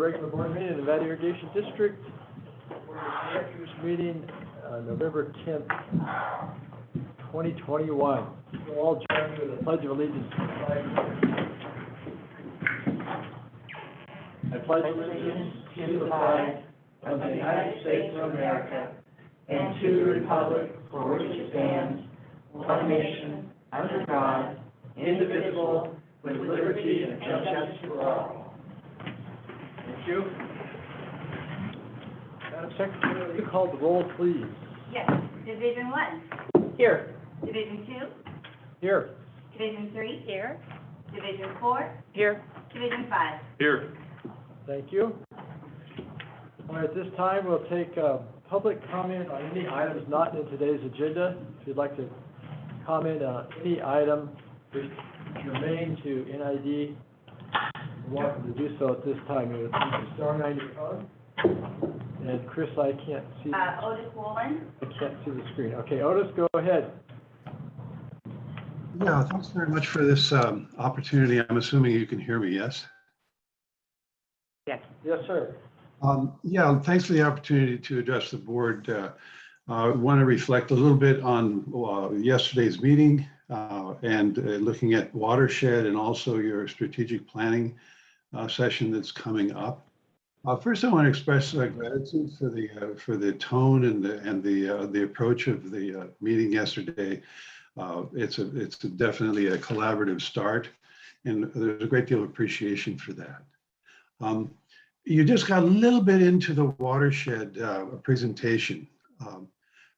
regular board meeting in the Valley Irrigation District. Board of Directors meeting November 10th, 2021. We'll all join with the Pledge of Allegiance to the flag. I pledge allegiance to the flag of the United States of America and to the republic for which it stands, one nation, under God, indivisible, with liberty and justice for all. Thank you. Madam Secretary, will you call the roll, please? Yes. Division 1. Here. Division 2. Here. Division 3. Here. Division 4. Here. Division 5. Here. Thank you. All right, at this time, we'll take public comment on any items not in today's agenda. If you'd like to comment on any item germane to NID, you're welcome to do so at this time. You would start on your phone. And Chris, I can't see. Otis Woolen. I can't see the screen. Okay, Otis, go ahead. Yeah, thanks very much for this opportunity. I'm assuming you can hear me, yes? Yes. Yes, sir. Yeah, thanks for the opportunity to address the board. I want to reflect a little bit on yesterday's meeting and looking at watershed and also your strategic planning session that's coming up. First, I want to express gratitude for the tone and the approach of the meeting yesterday. It's definitely a collaborative start, and there's a great deal of appreciation for that. You just got a little bit into the watershed presentation,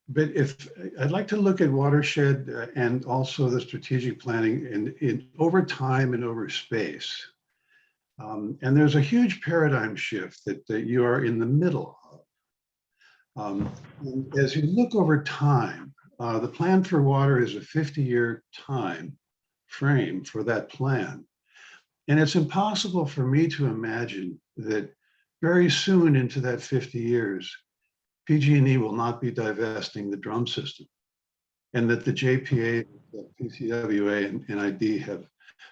but if I'd like to look at watershed and also the strategic planning in over time and over space. And there's a huge paradigm shift that you are in the middle of. And as you look over time, the plan for water is a 50-year time frame for that plan. And it's impossible for me to imagine that very soon into that 50 years, PG&E will not be divesting the drum system, and that the JPA, the PCWA, and NID have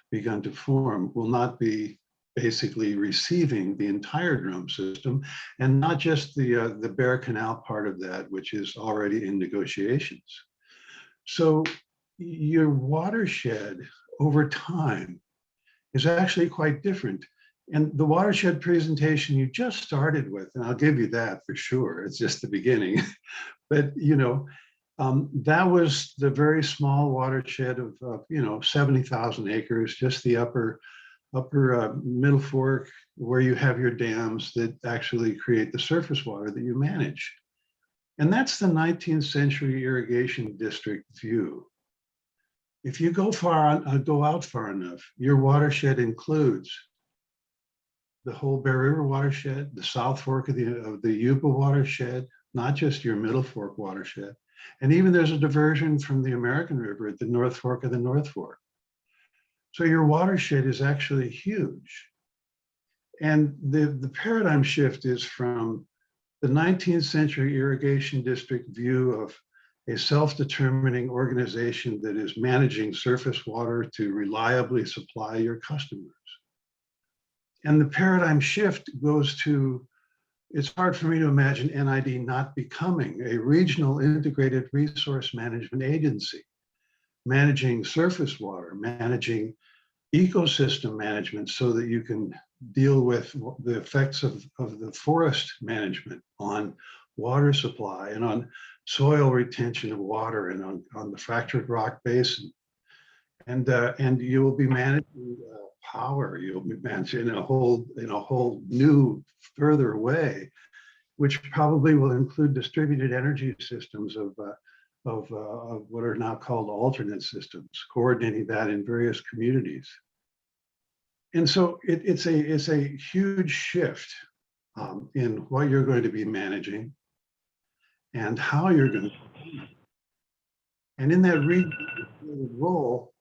begun to form will not be basically receiving the entire drum system, and not just the Bear Canal part of that, which is already in negotiations. So your watershed over time is actually quite different. And the watershed presentation you just started with, and I'll give you that for sure, it's just the beginning, but you know, that was the very small watershed of 70,000 acres, just the upper middle fork where you have your dams that actually create the surface water that you manage. And that's the 19th century irrigation district view. If you go out far enough, your watershed includes the whole Bear River watershed, the South Fork of the Yuba watershed, not just your Middle Fork watershed. And even there's a diversion from the American River at the North Fork of the North Fork. So your watershed is actually huge. And the paradigm shift is from the 19th century irrigation district view of a self-determining organization that is managing surface water to reliably supply your customers. And the paradigm shift goes to, it's hard for me to imagine NID not becoming a regional integrated resource management agency, managing surface water, managing ecosystem management so that you can deal with the effects of the forest management on water supply and on soil retention of water and on the fractured rock basin. And you will be managing power. You'll be managing in a whole new, further way, which probably will include distributed energy systems of what are now called alternate systems, coordinating that in various communities. And so it's a huge shift in what you're going to be managing and how you're going to. And in that role,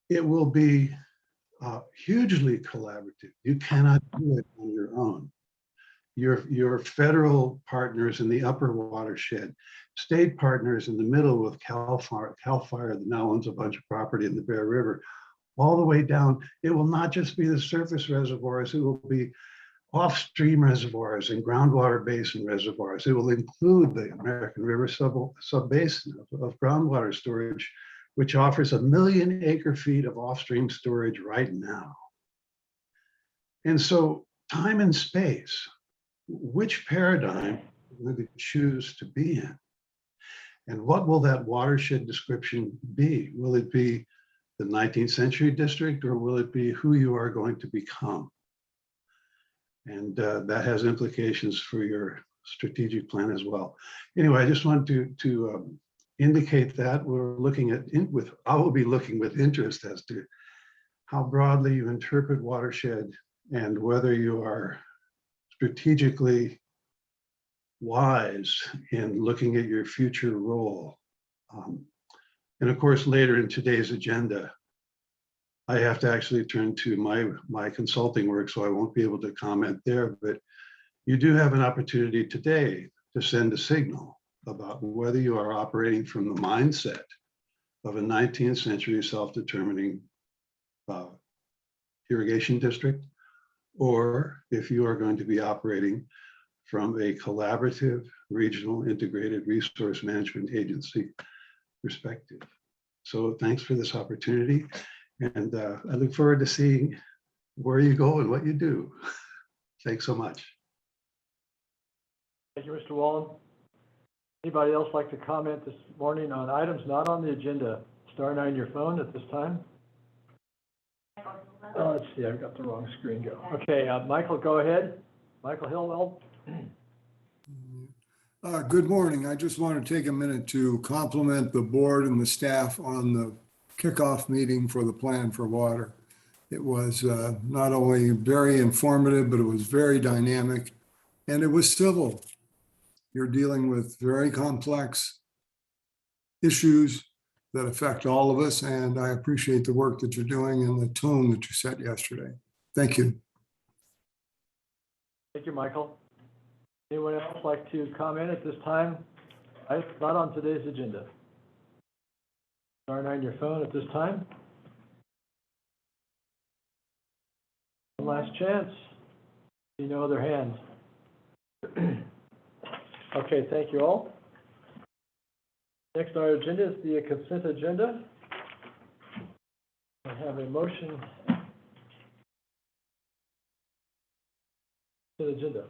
it will be hugely collaborative. You cannot do it on your own. Your federal partners in the upper watershed, state partners in the middle with CAL FIRE that now owns a bunch of property in the Bear River, all the way down. It will not just be the surface reservoirs, it will be off-stream reservoirs and groundwater basin reservoirs. It will include the American River sub-basin of groundwater storage, which offers 1 million acre-feet of off-stream storage right now. And so time and space, which paradigm will we choose to be in? And what will that watershed description be? Will it be the 19th century district, or will it be who you are going to become? And that has implications for your strategic plan as well. Anyway, I just wanted to indicate that we're looking at, I will be looking with interest as to how broadly you interpret watershed and whether you are strategically wise in looking at your future role. And of course, later in today's agenda, I have to actually turn to my consulting work, so I won't be able to comment there, but you do have an opportunity today to send a signal about whether you are operating from the mindset of a 19th century self-determining irrigation district, or if you are going to be operating from a collaborative, regional, integrated resource management agency perspective. So thanks for this opportunity. And I look forward to seeing where you go and what you do. Thanks so much. Thank you, Mr. Wallen. Anybody else like to comment this morning on items not on the agenda? Star 9 your phone at this time. Oh, let's see, I've got the wrong screen go. Okay, Michael, go ahead. Michael Hillwell. Good morning. I just want to take a minute to compliment the board and the staff on the kickoff meeting for the Plan for Water. It was not only very informative, but it was very dynamic and it was civil. You're dealing with very complex issues that affect all of us, and I appreciate the work that you're doing and the tone that you set yesterday. Thank you. Thank you, Michael. Anyone else like to comment at this time? It's not on today's agenda. Star 9 your phone at this time. One last chance. See no other hands. Okay, thank you all. Next on our agenda is the consent agenda. I have a motion. Consent agenda.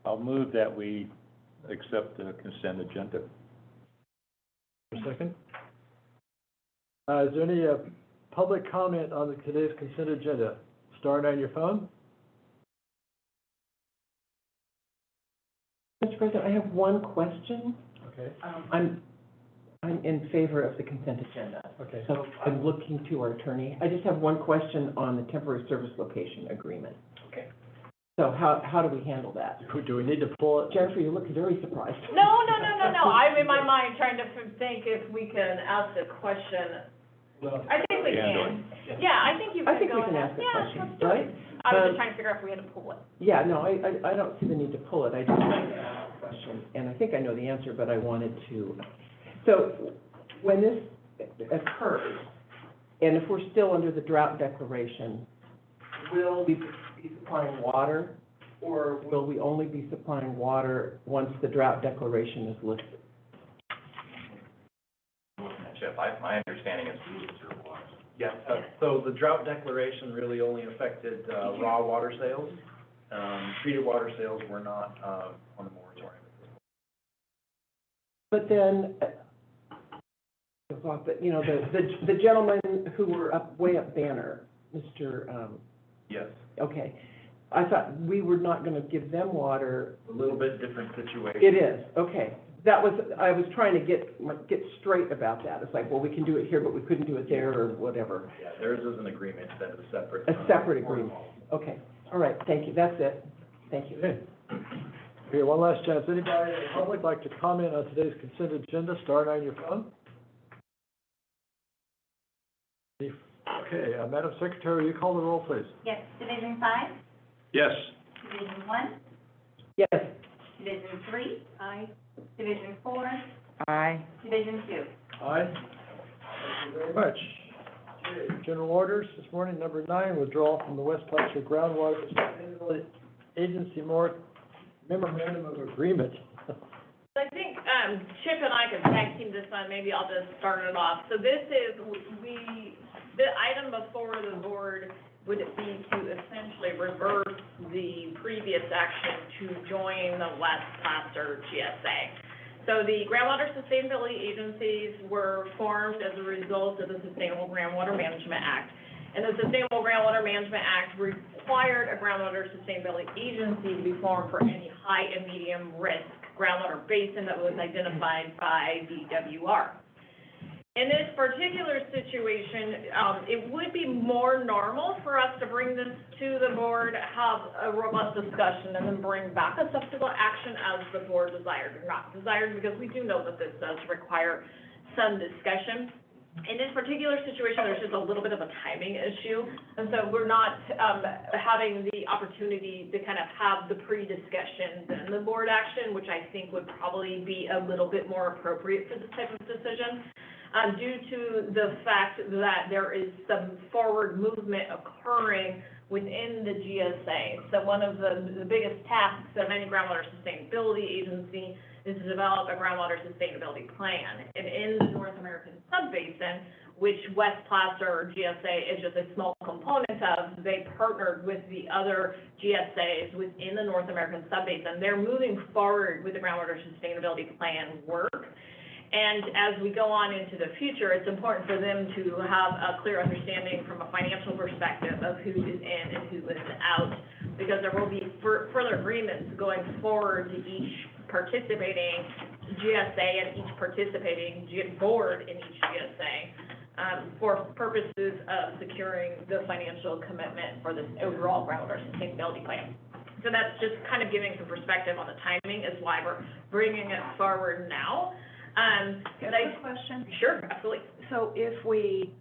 I'll move that we accept the consent agenda. A second. Is there any public comment on today's consent agenda? Star 9 your phone. Mr. President, I have one question. Okay. I'm in favor of the consent agenda. Okay. So I'm looking to our attorney. I just have one question on the temporary service location agreement. Okay. So how do we handle that? Do we need to pull it? Jennifer, you look very surprised. No. I'm in my mind trying to think if we can ask the question. Well, I think we can. Yeah, I think you can I think go we can ahead. ask the Yeah, question, let's do it. right? I was just trying to figure out if we had to pull it. Yeah, no, I don't see the need to pull it. I just wanted to ask the question, and I think I know the answer, but I wanted to. So when this occurs, and if we're still under the drought declaration, will we be supplying water, or will we only be supplying water once the drought declaration is lifted? Chip, my understanding is we reserve water. Yeah, so the drought declaration really only affected raw water sales. Treated water sales were not on the moratorium. But then, you know, the gentlemen who were way up Banner, Mr. Yes, Okay, I thought we were not going to give them water. a little bit different situation. It is, okay. I was trying to get straight about that. It's like, well, we can do it here, but we couldn't do it there or whatever. Yeah, theirs is an agreement that is separate. A separate agreement. Okay, all right, thank you, that's it. Thank you. Okay. Okay, one last chance. Anybody in the public like to comment on today's consent agenda? Star 9 your phone. Okay, Madam Secretary, will you call the roll, please? Yes, Division 5, Yes. Division 1, Yes. Division 3. Aye. Division 4, Aye. Division 2. Aye. Thank you very much. Okay, general orders this morning, number 9, withdrawal from the West Placer Groundwater Sustainability Agency Memorandum of Agreement. I think, Chip and I can tag team this one, maybe I'll just start it off. So this is, the item before the board would be to essentially reverse the previous action to join the West Placer GSA. So the groundwater sustainability agencies were formed as a result of the Sustainable Groundwater Management Act. And the Sustainable Groundwater Management Act required a groundwater sustainability agency to be formed for any high and medium risk groundwater basin that was identified by DWR. In this particular situation, it would be more normal for us to bring this to the board, have a robust discussion, and then bring back a subsequent action as the board desired or not desired, because we do know that this does require some discussion. In this particular situation, there's just a little bit of a timing issue, and so we're not having the opportunity to kind of have the pre-discussion then the board action, which I think would probably be a little bit more appropriate for this type of decision. Due to the fact that there is some forward movement occurring within the GSA. So one of the biggest tasks of any groundwater sustainability agency is to develop a groundwater sustainability plan. And in the North American subbasin, which West Placer or GSA is just a small component of, they partnered with the other GSAs within the North American subbasin. They're moving forward with the groundwater sustainability plan work. And as we go on into the future, it's important for them to have a clear understanding from a financial perspective of who is in and who is out, because there will be further agreements going forward to each participating GSA and each participating board in each GSA for purposes of securing the financial commitment for this overall groundwater sustainability plan. So that's just kind of giving some perspective on the timing is why we're bringing it forward now. Can I ask a question? Sure, absolutely. So if we,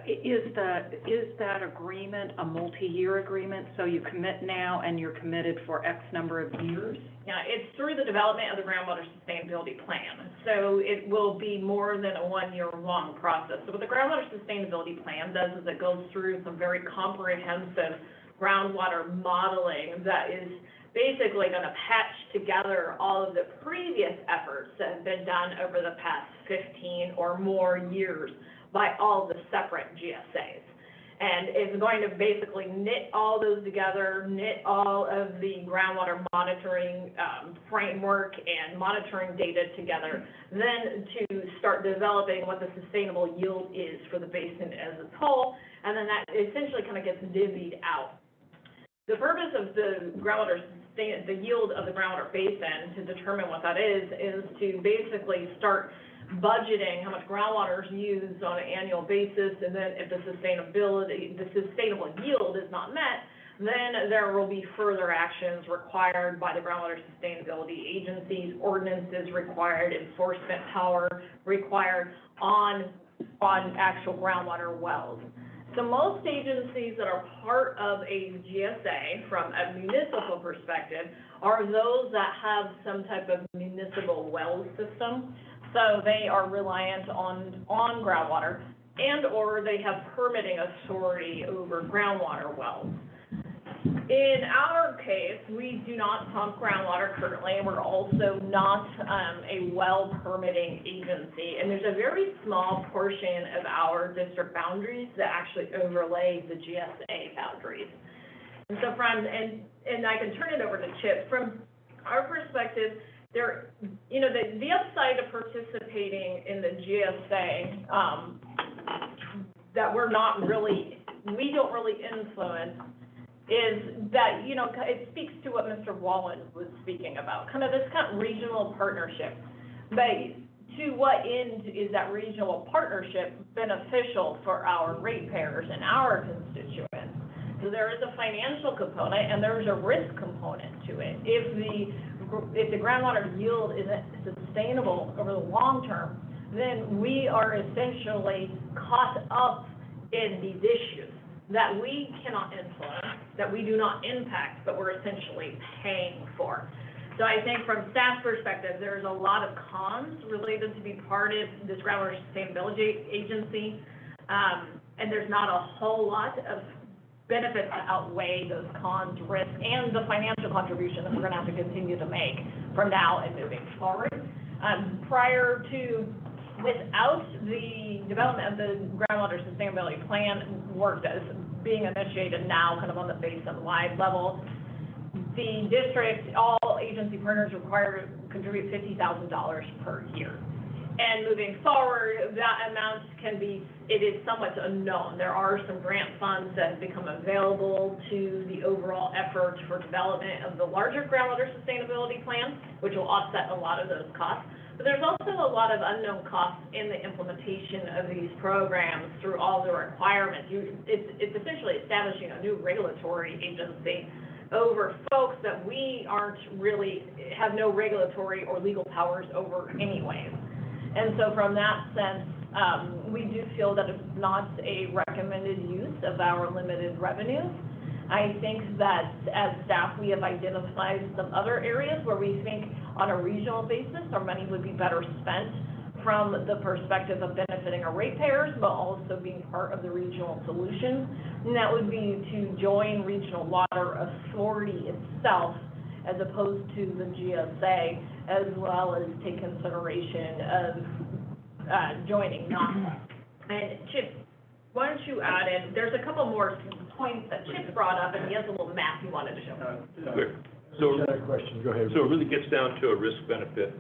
is that agreement a multi-year agreement? So you commit now and you're committed for X number of years? Yeah, it's through the development of the groundwater sustainability plan. So it will be more than a 1-year-long process. So what the groundwater sustainability plan does is it goes through some very comprehensive groundwater modeling that is basically going to patch together all of the previous efforts that have been done over the past 15 or more years by all the separate GSAs. And it's going to basically knit all those together, knit all of the groundwater monitoring framework and monitoring data together, then to start developing what the sustainable yield is for the basin as a whole, and then that essentially kind of gets divvied out. The purpose of the yield of the groundwater basin, to determine what that is to basically start budgeting how much groundwater is used on an annual basis, and then if the sustainable yield is not met, then there will be further actions required by the groundwater sustainability agencies, ordinances required, enforcement power required on actual groundwater wells. So most agencies that are part of a GSA from a municipal perspective are those that have some type of municipal well system. So they are reliant on groundwater and or they have permitting authority over groundwater wells. In our case, we do not pump groundwater currently, and we're also not a well permitting agency. And there's a very small portion of our district boundaries that actually overlay the GSA boundaries. And so and I can turn it over to Chip. From our perspective, there, you know, the upside of participating in the GSA that we don't really influence is that, you know, it speaks to what Mr. Wallen was speaking about, kind of this kind of regional partnership. But to what end is that regional partnership beneficial for our ratepayers and our constituents? So there is a financial component and there's a risk component to it. If the groundwater yield isn't sustainable over the long term, then we are essentially caught up in these issues that we cannot influence, that we do not impact, but we're essentially paying for. So I think from staff's perspective, there's a lot of cons related to be part of this groundwater sustainability agency, and there's not a whole lot of benefits outweigh those cons, risks, and the financial contribution that we're gonna have to continue to make from now and moving forward. Without the development of the groundwater sustainability plan work that is being initiated now, kind of on the basin-wide level, the district, all agency partners require to contribute $50,000 per year. And moving forward, that amount it is somewhat unknown. There are some grant funds that have become available to the overall effort for development of the larger groundwater sustainability plan, which will offset a lot of those costs. But there's also a lot of unknown costs in the implementation of these programs through all the requirements. It's essentially establishing a new regulatory agency over folks that we have no regulatory or legal powers over anyways. And so from that sense, we do feel that it's not a recommended use of our limited revenues. I think that as staff, we have identified some other areas where we think on a regional basis, our money would be better spent from the perspective of benefiting our ratepayers, but also being part of the regional solution. And that would be to join Regional Water Authority itself as opposed to the GSA, as well as take consideration of joining NID. And Chip, why don't you add in, there's a couple more points that Chip brought up, and he has a little map he wanted to show. Clear. So, Question, go ahead. so it really gets down to a risk-benefit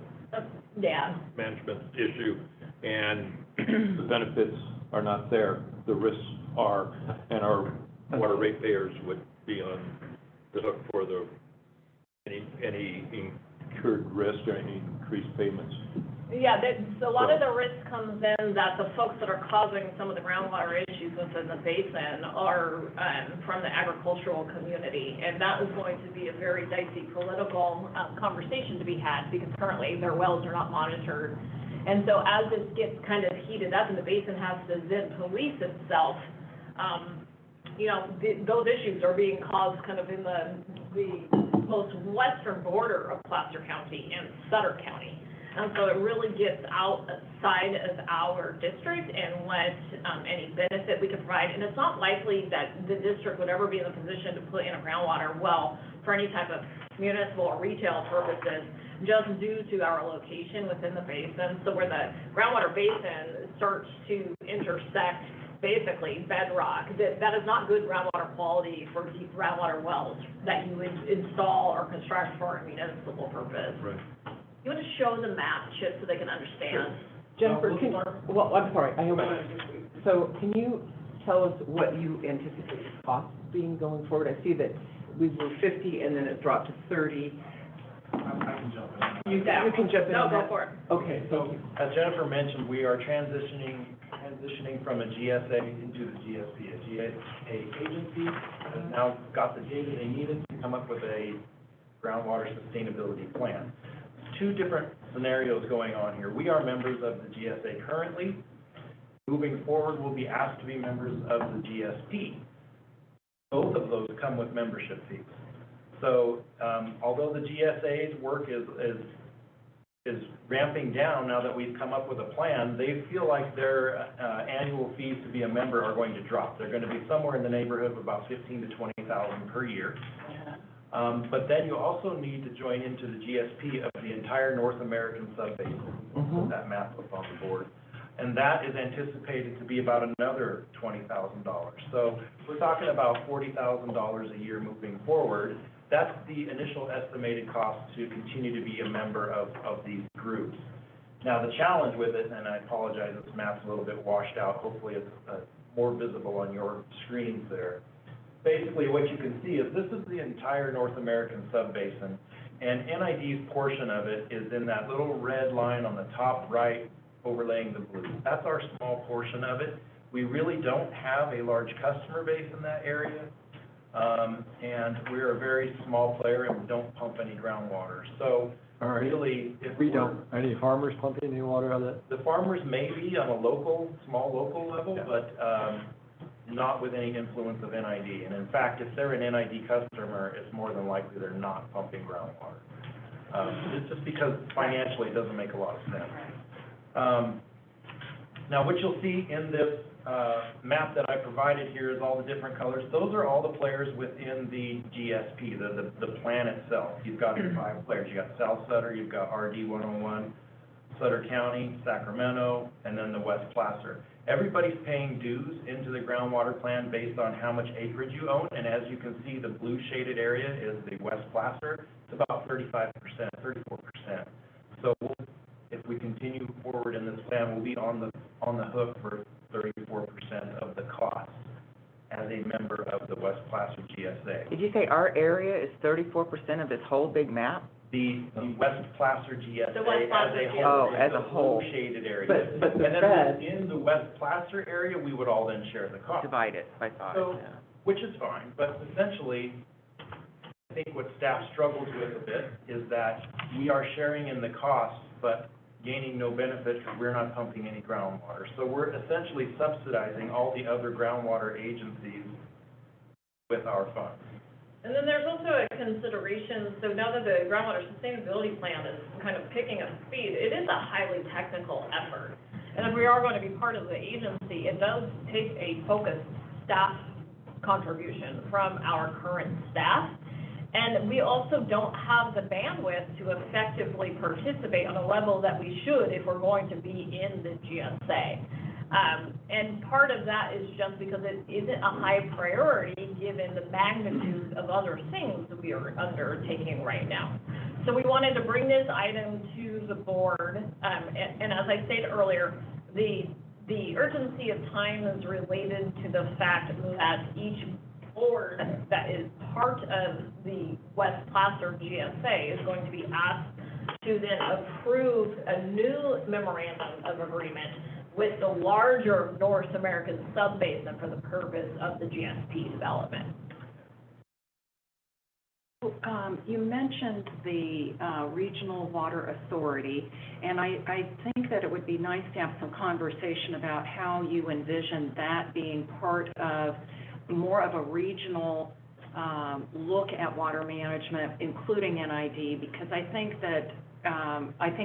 Yeah. management issue, and the benefits are not there. The risks are, and our water ratepayers would be on the hook for any incurred risk or any increased payments. Yeah, so a lot of the risk comes in that the folks that are causing some of the groundwater issues within the basin are from the agricultural community. And that is going to be a very dicey political conversation to be had, because currently their wells are not monitored. And so as this gets kind of heated up and the basin has to then police itself, those issues are being caused kind of in the most western border of Placer County and Sutter County. And so it really gets outside of our district and what any benefit we can provide. And it's not likely that the district would ever be in a position to put in a groundwater well for any type of municipal or retail purposes, just due to our location within the basin. So where the groundwater basin starts to intersect basically bedrock, that is not good groundwater quality for deep groundwater wells that you would install or construct for a municipal purpose. Right. You want to show the map, Chip, so they can understand? Jennifer, I'm sorry, so can you tell us what you anticipate the costs being going forward? I see that we were 50 and then it dropped to 30. I can jump in. You can jump in No, on go that? for it. Okay, So, thank you. as Jennifer mentioned, we are transitioning from a GSA into the GSP. A GSA agency has now got the data they needed to come up with a groundwater sustainability plan. Two different scenarios going on here. We are members of the GSA currently. Moving forward, we'll be asked to be members of the GSP. Both of those come with membership fees. So although the GSA's work is ramping down now that we've come up with a plan, they feel like their annual fees to be a member are going to drop. They're going to be somewhere in the neighborhood of about $15,000 to $20,000 per year. But then you also need to join into the GSP of the entire North American subbasin. Put that map up on the board. And that is anticipated to be about another $20,000. So we're talking about $40,000 a year moving forward. That's the initial estimated cost to continue to be a member of these groups. Now, the challenge with it, and I apologize, this map's a little bit washed out. Hopefully it's more visible on your screens there. Basically, what you can see is this is the entire North American subbasin, and NID's portion of it is in that little red line on the top right overlaying the blue. That's our small portion of it. We really don't have a large customer base in that area, and we're a very small player and we don't pump any groundwater. So really, if We don't, any farmers pumping any water out of that? the farmers may be on a small local level, but not with any influence of NID. And in fact, if they're an NID customer, it's more than likely they're not pumping groundwater. It's just because financially it doesn't make a lot of sense. Now, what you'll see in this map that I provided here is all the different colors. Those are all the players within the GSP, the plan itself. You've got the 5 players. You got South Sutter, you've got RD 101, Sutter County, Sacramento, and then the West Placer. Everybody's paying dues into the groundwater plan based on how much acreage you own, and as you can see, the blue shaded area is the West Placer. It's about 35%, 34%. So if we continue forward in this plan, we'll be on the hook for 34% of the cost as a member of the West Placer GSA. Did you say our area is 34% of this whole big map? The West Placer GSA The West Placer as a GSA. whole. Oh, as a the whole. blue shaded area. But the And then feds within the West Placer area, we would all then share the cost. divide it by 5, So- yeah. Which is fine, but essentially, I think what staff struggles with a bit is that we are sharing in the cost, but gaining no benefit because we're not pumping any groundwater. So we're essentially subsidizing all the other groundwater agencies with our funds. And then there's also a consideration, so now that the groundwater sustainability plan is kind of picking up speed, it is a highly technical effort. And if we are going to be part of the agency, it does take a focused staff contribution from our current staff. And we also don't have the bandwidth to effectively participate on a level that we should if we're going to be in the GSA. And part of that is just because it isn't a high priority given the magnitude of other things that we are undertaking right now. So we wanted to bring this item to the board, and as I stated earlier, the urgency of time is related to the fact that each board that is part of the West Placer GSA is going to be asked to then approve a new memorandum of agreement with the larger North American subbasin for the purpose of the GSP development. You mentioned the Regional Water Authority, and I think that it would be nice to have some conversation about how you envision that being part of more of a regional look at water management, including NID, because I think that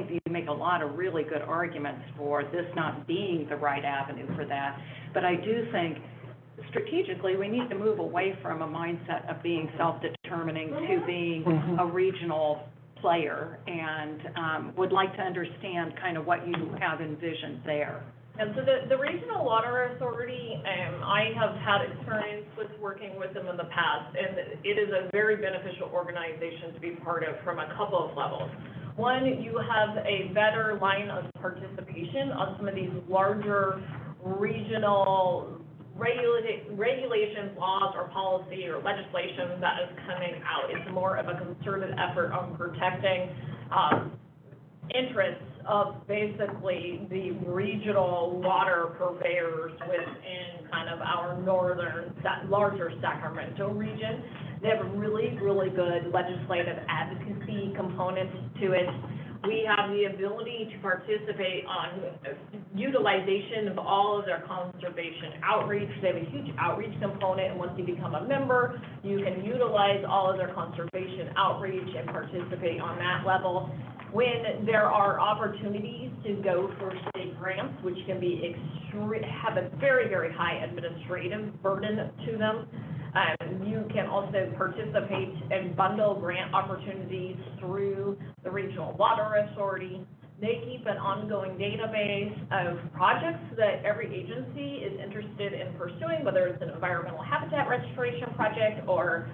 you make a lot of really good arguments for this not being the right avenue for that. But I do think strategically we need to move away from a mindset of being self-determining to being a regional player, and would like to understand kind of what you have envisioned there. And so the Regional Water Authority, I have had experience with working with them in the past, and it is a very beneficial organization to be part of from a couple of levels. One, you have a better line of participation on some of these larger regional regulations, laws, or policy or legislation that is coming out. It's more of a concerted effort on protecting interests of basically the regional water purveyors within kind of our northern, larger Sacramento region. They have a really, really good legislative advocacy component to it. We have the ability to participate on utilization of all of their conservation outreach. They have a huge outreach component, and once you become a member, you can utilize all of their conservation outreach and participate on that level. When there are opportunities to go for state grants, which can be have a very, very high administrative burden to them, you can also participate and bundle grant opportunities through the Regional Water Authority. They keep an ongoing database of projects that every agency is interested in pursuing, whether it's an environmental habitat restoration project or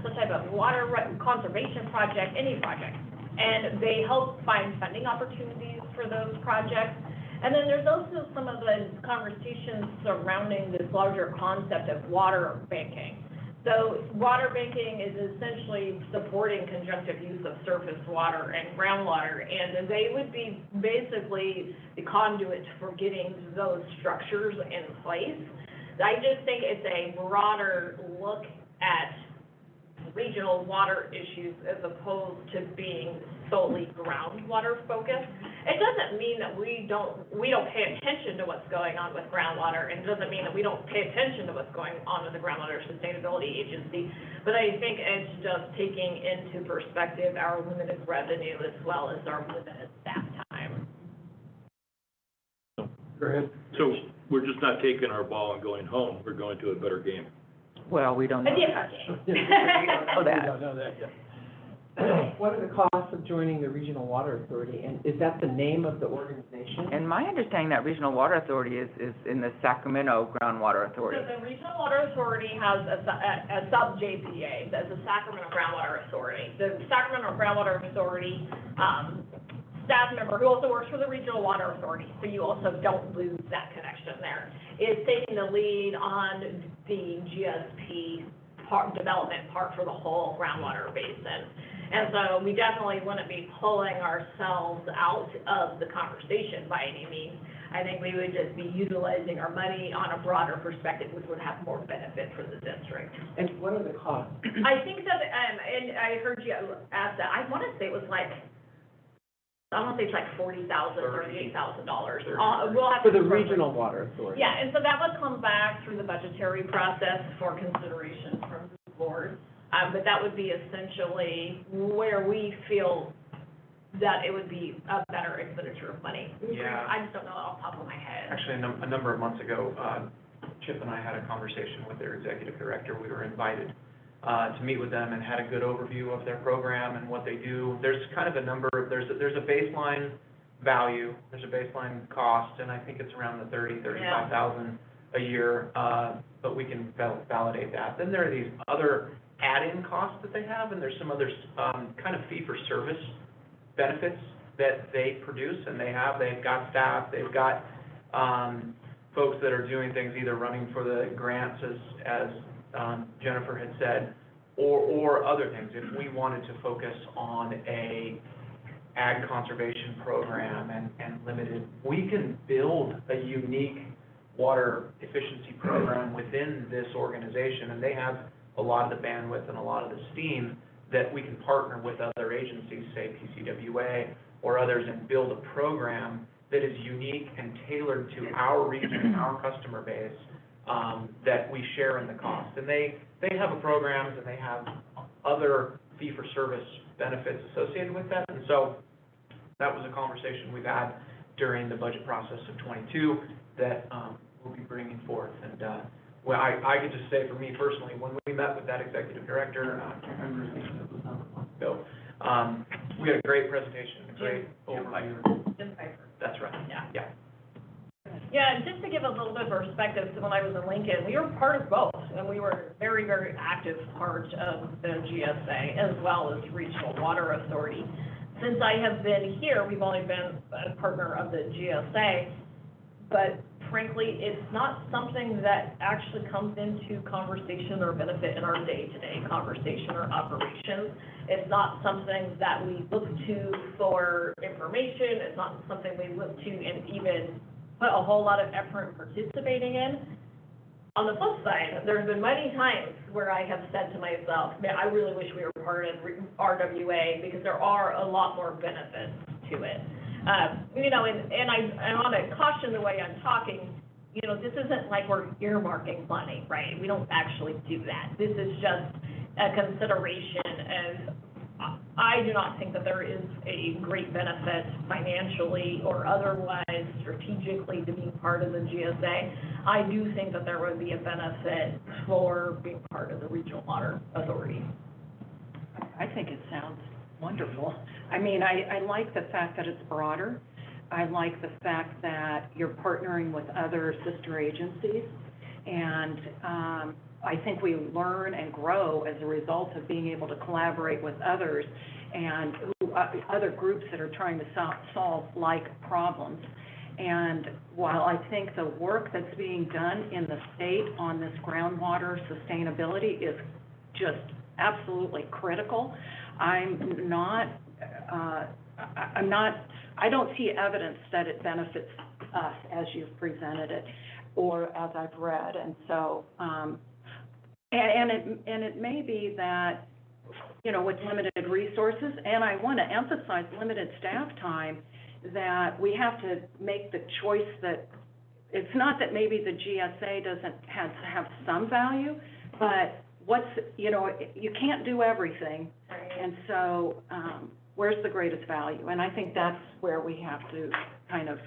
some type of water conservation project, any project. And they help find funding opportunities for those projects. And then there's also some of the conversations surrounding this larger concept of water banking. So water banking is essentially supporting conjunctive use of surface water and groundwater, and they would be basically the conduit for getting those structures in place. I just think it's a broader look at regional water issues as opposed to being solely groundwater focused. It doesn't mean that we don't pay attention to what's going on with groundwater, and it doesn't mean that we don't pay attention to what's going on with the Groundwater Sustainability Agency, but I think it's just taking into perspective our limited revenue as well as our limited staff time. Go ahead. So we're just not taking our ball and going home, we're going to a better game. Well, we don't know Yeah. that. We don't know We that. don't know that yet. What are the costs of joining the Regional Water Authority, and is that the name of the organization? And my understanding that Regional Water Authority is in the Sacramento Groundwater So Authority. the Regional Water Authority has a sub-JPA, that's the Sacramento Groundwater Authority. The Sacramento Groundwater Authority, staff member who also works for the Regional Water Authority, so you also don't lose that connection there, is taking the lead on the GSP development part for the whole groundwater basin. And so we definitely wouldn't be pulling ourselves out of the conversation by any means. I think we would just be utilizing our money on a broader perspective, which would have more benefit for the district. And what are the costs? I think that, and I heard you ask that, I want to say it was like, I want to say it's like $40,000, $38,000. We'll have For to the confirm. Regional Water Authority? Yeah, and so that would come back through the budgetary process for consideration from the board. But that would be essentially where we feel that it would be a better expenditure of money. Yeah. I just don't know off the top of my head. Actually, a number of months ago, Chip and I had a conversation with their executive director. We were invited to meet with them and had a good overview of their program and what they do. There's kind of a number, there's a baseline value, there's a baseline cost, and I think it's around the $35,000 a year, but we can validate that. Then there are these other add-in costs that they have, and there's some other kind of fee-for-service benefits that they produce, and they've got staff, they've got folks that are doing things, either running for the grants, as Jennifer had said, or other things. If we wanted to focus on a ag conservation program and limited, we can build a unique water efficiency program within this organization, and they have a lot of the bandwidth and a lot of the steam that we can partner with other agencies, say PCWA or others, and build a program that is unique and tailored to our region, our customer base, that we share in the cost. And they have a programs and they have other fee-for-service benefits associated with that. And so that was a conversation we've had during the budget process of '22 that we'll be bringing forth. And well, I could just say for me personally, when we met with that executive director, I can't remember his name, it was a month ago, we had a great presentation, a great overview. Jim Pfeiffer. That's right. Yeah. Yeah, and just to give a little bit of perspective, so when I was in Lincoln, we were part of both, and we were a very, very active part of the GSA as well as Regional Water Authority. Since I have been here, we've only been a partner of the GSA, but frankly, it's not something that actually comes into conversation or benefit in our day-to-day conversation or operations. It's not something that we look to for information. It's not something we look to and even put a whole lot of effort in participating in. On the flip side, there's been many times where I have said to myself, man, I really wish we were part of RWA because there are a lot more benefits to it. You know, and I want to caution the way I'm talking, you know, this isn't like we're earmarking money, right? We don't actually do that. This is just a consideration, and I do not think that there is a great benefit financially or otherwise strategically to being part of the GSA. I do think that there would be a benefit for being part of the Regional Water Authority. I think it sounds wonderful. I mean, I like the fact that it's broader. I like the fact that you're partnering with other sister agencies, and I think we learn and grow as a result of being able to collaborate with others and other groups that are trying to solve like problems. And while I think the work that's being done in the state on this groundwater sustainability is just absolutely critical, I don't see evidence that it benefits us as you've presented it or as I've read. And so, and it may be that, you know, with limited resources, and I want to emphasize limited staff time, that we have to make the choice that it's not that maybe the GSA doesn't have some value, but you know, you can't do everything. And so where's the greatest value? And I think that's where we have to kind of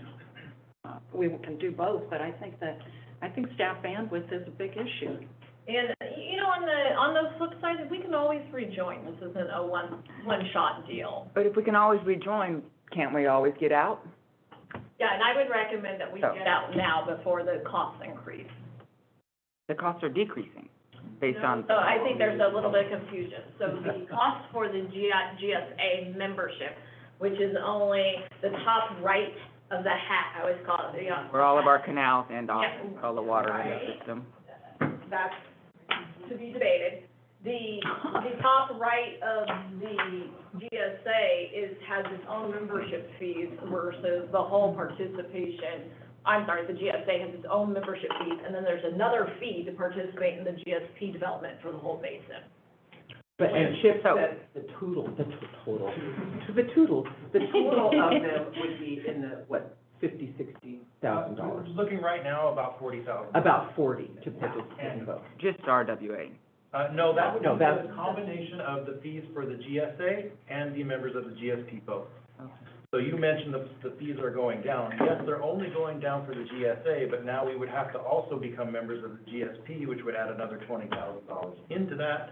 we can do both, but I think staff bandwidth is a big issue. And, you know, on the flip side, we can always rejoin. This isn't a one-shot deal. But if we can always rejoin, can't we always get out? Yeah, and I would recommend that we get out now before the costs increase. The costs are decreasing based on. So I think there's a little bit of confusion. So the cost for the GSA membership, which is only the top right of the hat, I always call it, Where all of our canals end off, Yeah. all the water in Right. the system. That's to be debated. The top right of the GSA has its own membership fees versus the whole participation. I'm sorry, the GSA has its own membership fees, and then there's another fee to participate in the GSP development for the whole basin. But, and Chip said the total of them would be in the, what, $50,000-$60,000? Looking right now, about 40,000. About 40 to participate in both. Just RWA. No, that would No, be that's- the combination of the fees for the GSA and the members of the GSP both. So you mentioned the fees are going down. Yes, they're only going down for the GSA, but now we would have to also become members of the GSP, which would add another $20,000 into that.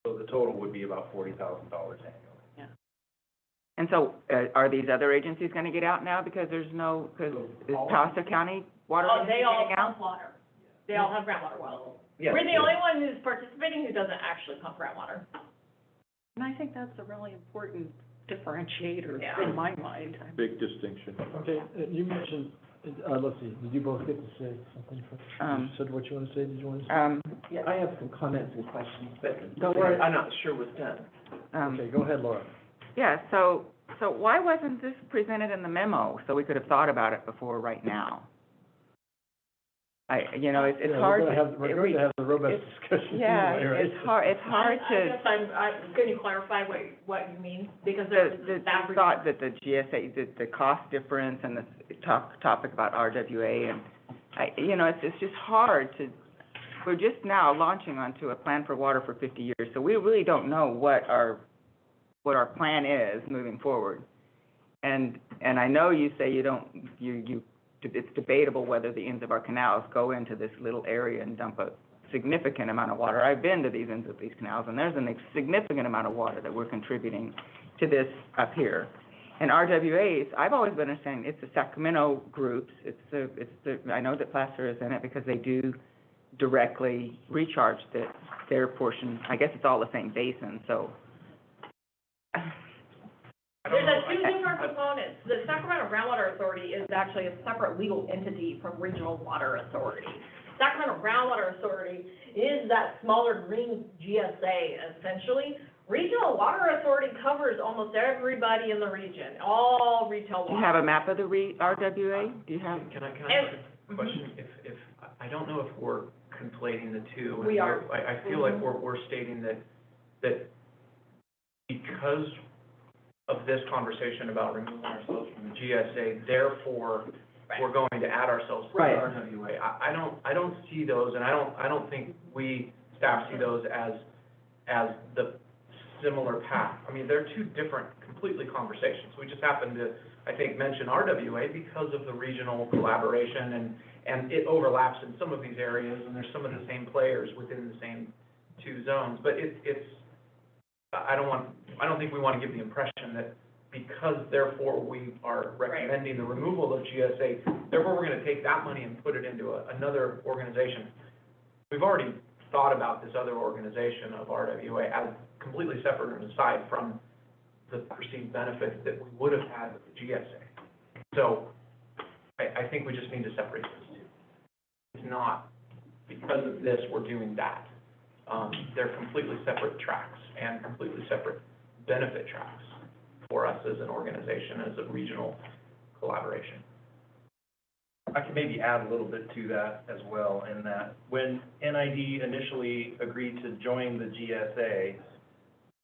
So the total would be about $40,000 annually. And so, are these other agencies gonna get out now because is Pasa County Water Oh, they all getting out? pump water. They all have groundwater wells. Yes. We're the only one who's participating who doesn't actually pump groundwater. And I think that's a really important differentiator Yeah. in my mind. Big distinction. Okay, you mentioned, let's see, did you both get to say something? You said what you want to say, did you want to say? Yeah, I have some comments and questions, but don't worry, I'm not sure what's done. Okay, go ahead, Laura. Yeah, so why wasn't this presented in the memo, so we could have thought about it before right now? It's Yeah, hard to. We're going to have the robust discussion Yeah, anyway, right? it's hard I to. guess can you clarify what you mean? Because The thought that the GSA, the cost difference and the topic about RWA and, it's just hard to, we're just now launching onto a plan for water for 50 years, so we really don't know what our plan is moving forward. And I know you say it's debatable whether the ends of our canals go into this little area and dump a significant amount of water. I've been to these ends of these canals, and there's a significant amount of water that we're contributing to this up here. And RWAs, I've always been understanding, it's the Sacramento groups, I know that Placer is in it because they do directly recharge their portion. I guess it's all the same basin, so. There's two different components. The Sacramento Groundwater Authority is actually a separate legal entity from Regional Water Authority. Sacramento Groundwater Authority is that smaller green GSA, essentially. Regional Water Authority covers almost everybody in the region, all retail water. Do you have a map of the RWA? Do you have? Can I ask a question? If, I don't know if we're conflating the two. We are. I feel like we're stating that because of this conversation about removing ourselves from the GSA, therefore, we're going to add ourselves to the Right. RWA. I don't see those, and I don't think we, staff, see those as the similar path. I mean, they're two different, completely conversations. We just happen to, I think, mention RWA because of the regional collaboration, and it overlaps in some of these areas, and there's some of the same players within the same two zones. But I don't think we want to give the impression that because therefore we are recommending the removal of GSA, therefore we're going to take that money and put it into another organization. We've already thought about this other organization of RWA as completely separate and aside from the perceived benefits that we would have had with the GSA. So I think we just need to separate those two. It's not because of this we're doing that. They're completely separate tracks and completely separate benefit tracks for us as an organization, as a regional collaboration. I can maybe add a little bit to that as well, in that when NID initially agreed to join the GSA,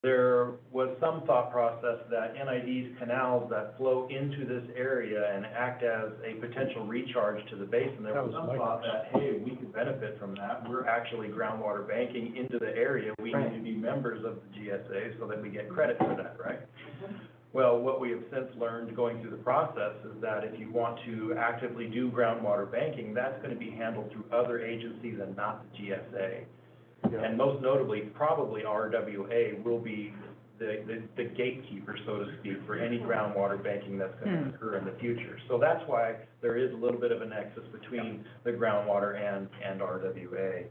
there was some thought process that NID's canals that flow into this area and act as a potential recharge to the basin, there was some thought that, hey, we could benefit from that. We're actually groundwater banking into the area. We need to be members of the GSA so that we get credit for that, right? Well, what we have since learned going through the process is that if you want to actively do groundwater banking, that's going to be handled through other agencies and not the GSA. And most notably, probably RWA will be the gatekeeper, so to speak, for any groundwater banking that's going to occur in the future. So that's why there is a little bit of a nexus between the groundwater and RWA.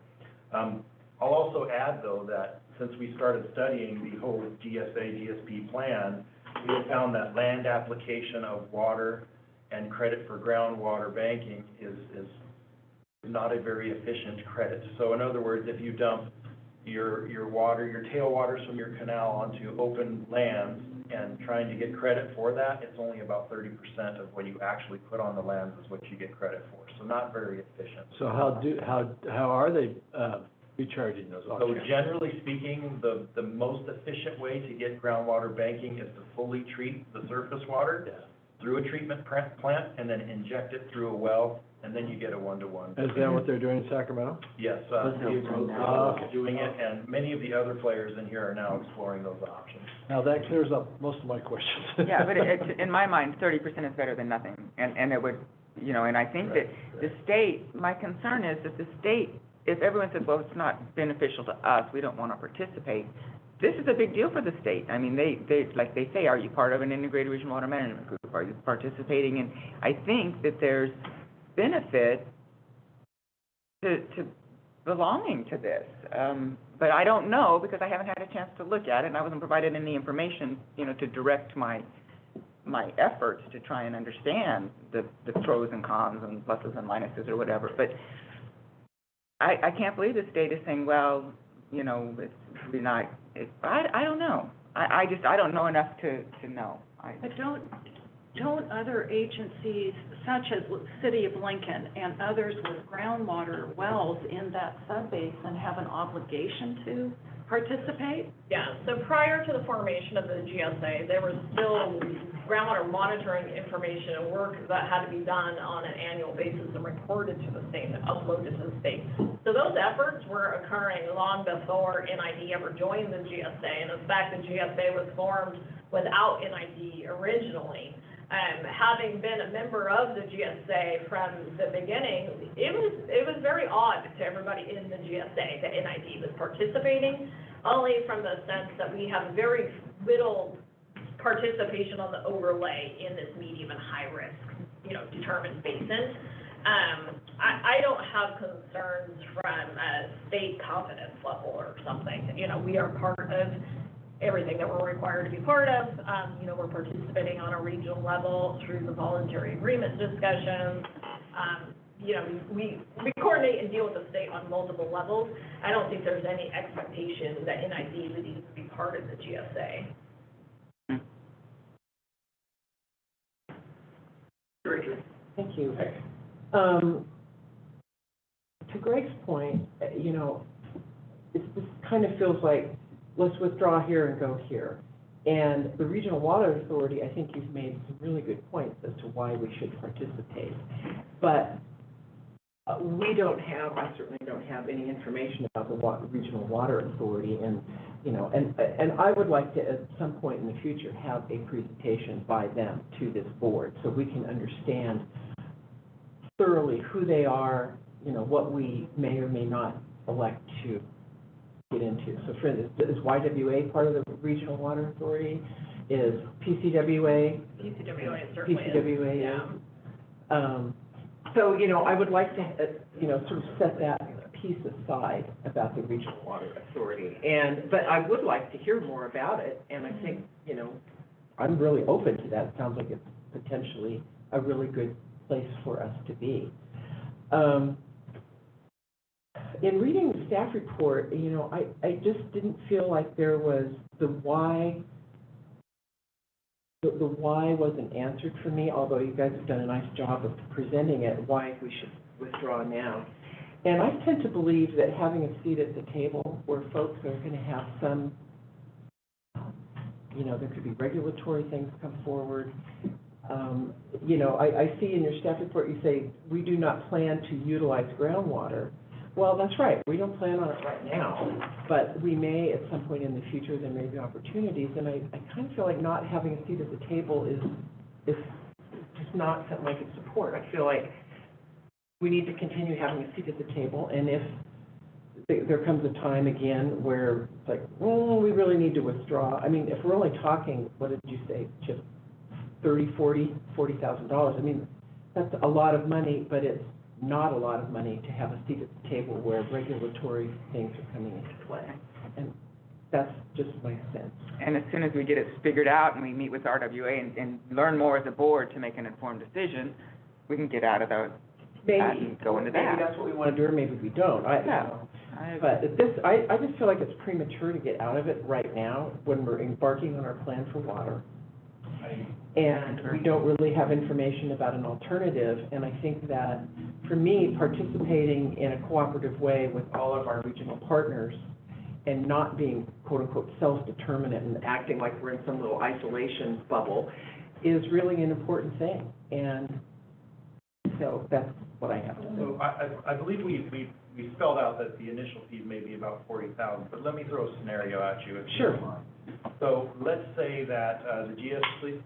I'll also add, though, that since we started studying the whole GSA-GSP plan, we have found that land application of water and credit for groundwater banking is not a very efficient credit. So in other words, if you dump your water, your tailwaters from your canal onto open lands and trying to get credit for that, it's only about 30% of what you actually put on the lands is what you get credit for. So not very efficient. So how are they recharging those So auctions? generally speaking, the most efficient way to get groundwater banking is to fully treat the surface water through a treatment plant and then inject it through a well, and then you get a one-to-one. Is that what they're doing in Sacramento? Yes, Steve Rose is doing it, and many of the other players in here are now exploring those options. Now, that clears up most of my questions. Yeah, but in my mind, 30% is better than nothing. And it would, you know, and I think that the state, my concern is that the state, if everyone says, well, it's not beneficial to us, we don't want to participate, this is a big deal for the state. I mean, they like they say, are you part of an integrated regional water management group? Are you participating? And I think that there's benefit to belonging to this. But I don't know because I haven't had a chance to look at it and I wasn't provided any information, you know, to direct my efforts to try and understand the pros and cons and pluses and minuses or whatever. But I can't believe the state is saying, well, you know, it's really not, I don't know. I don't know enough to know. But don't other agencies, such as City of Lincoln and others with groundwater wells in that subbasin, have an obligation to participate? Yeah, so prior to the formation of the GSA, there was still groundwater monitoring information and work that had to be done on an annual basis and reported to the state and uploaded to the state. So those efforts were occurring long before NID ever joined the GSA, and in fact, the GSA was formed without NID originally. Having been a member of the GSA from the beginning, it was very odd to everybody in the GSA that NID was participating, only from the sense that we have very little participation on the overlay in this medium and high risk, you know, determined basin. I don't have concerns from a state confidence level or something. You know, we are part of everything that we're required to be part of. You know, we're participating on a regional level through the voluntary agreement discussions. You know, we coordinate and deal with the state on multiple levels. I don't think there's any expectation that NID would even be part of the GSA. Thank you. To Greg's point, you know, this kind of feels like, let's withdraw here and go here. And the Regional Water Authority, I think you've made some really good points as to why we should participate. But we don't have, I certainly don't have any information about the Regional Water Authority. And, you know, and I would like to, at some point in the future, have a presentation by them to this board so we can understand thoroughly who they are, you know, what we may or may not elect to get into. So for instance, is YWA part of the Regional Water Authority? Is PCWA? PCWA certainly is. PCWA, yeah. So, you know, I would like to, you know, sort of set that piece aside about the Regional Water Authority. But I would like to hear more about it, and I think, you know, I'm really open to that. It sounds like it's potentially a really good place for us to be. In reading the staff report, you know, I just didn't feel like there was the why wasn't answered for me, although you guys have done a nice job of presenting it, why we should withdraw now. And I tend to believe that having a seat at the table where folks are going to have some, you know, there could be regulatory things come forward. You know, I see in your staff report you say, we do not plan to utilize groundwater. Well, that's right, we don't plan on it right now, but we may at some point in the future, there may be opportunities, and I kind of feel like not having a seat at the table is just not something I could support. I feel like we need to continue having a seat at the table, and if there comes a time again where it's like, oh, we really need to withdraw, I mean, if we're only talking, what did you say, Chip, $40,000, I mean, that's a lot of money, but it's not a lot of money to have a seat at the table where regulatory things are coming into play. And that's just my sense. And as soon as we get it figured out and we meet with RWA and learn more as a board to make an informed decision, we can get out of that and go into that. Maybe that's what we want to do, or maybe we don't. I don't know. But I just feel like it's premature to get out of it right now when we're embarking on our plan for water. And we don't really have information about an alternative, and I think that, for me, participating in a cooperative way with all of our regional partners and not being quote-unquote self-determinate and acting like we're in some little isolation bubble is really an important thing, and so that's what I have to say. So I believe we spelled out that the initial fee may be about 40,000, but let me throw a scenario at you if you don't mind. So let's say that the GSP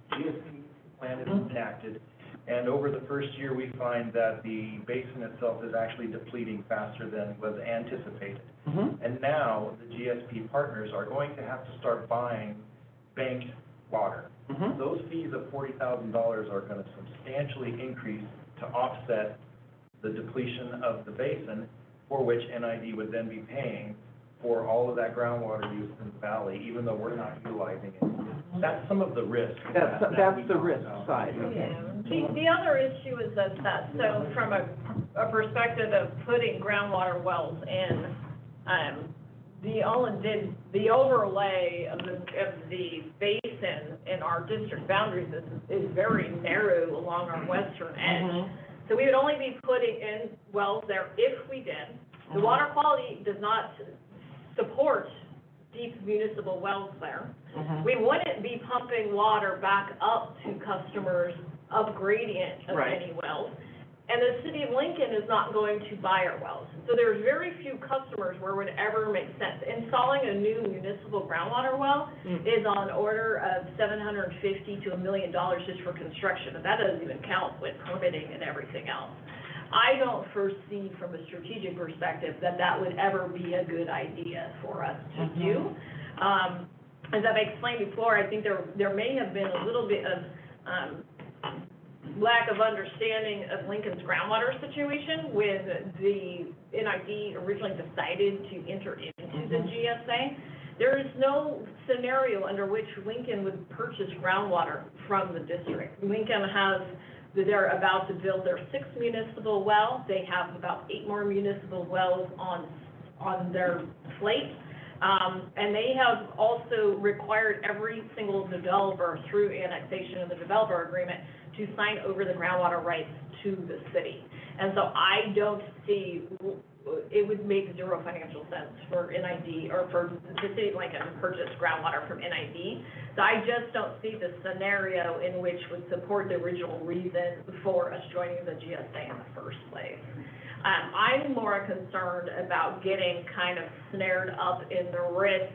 plan is enacted, and over the first year, we find that the basin itself is actually depleting faster than was anticipated. And now the GSP partners are going to have to start buying banked water. Those fees of $40,000 are going to substantially increase to offset the depletion of the basin, for which NID would then be paying for all of that groundwater use in the valley, even though we're not utilizing it. That's some of the risk. That's the risk side, okay. The other issue is that, so from a perspective of putting groundwater wells in, the overlay of the basin in our district boundaries is very narrow along our western edge. So we would only be putting in wells there if we did. The water quality does not support deep municipal wells there. We wouldn't be pumping water back up to customers of gradient of any wells. And the city of Lincoln is not going to buy our wells. So there's very few customers where it would ever make sense. Installing a new municipal groundwater well is on order of $750,000 to $1 million just for construction, and that doesn't even count with permitting and everything else. I don't foresee from a strategic perspective that would ever be a good idea for us to do. As I've explained before, I think there may have been a little bit of lack of understanding of Lincoln's groundwater situation when the NID originally decided to enter into the GSA. There is no scenario under which Lincoln would purchase groundwater from the district. Lincoln they're about to build their 6th municipal well. They have about 8 more municipal wells on their plate. And they have also required every single developer through annexation of the developer agreement to sign over the groundwater rights to the city. And so I don't see, it would make zero financial sense for NID or for the city of Lincoln to purchase groundwater from NID. So I just don't see the scenario in which would support the original reason for us joining the GSA in the first place. I'm more concerned about getting kind of snared up in the risk.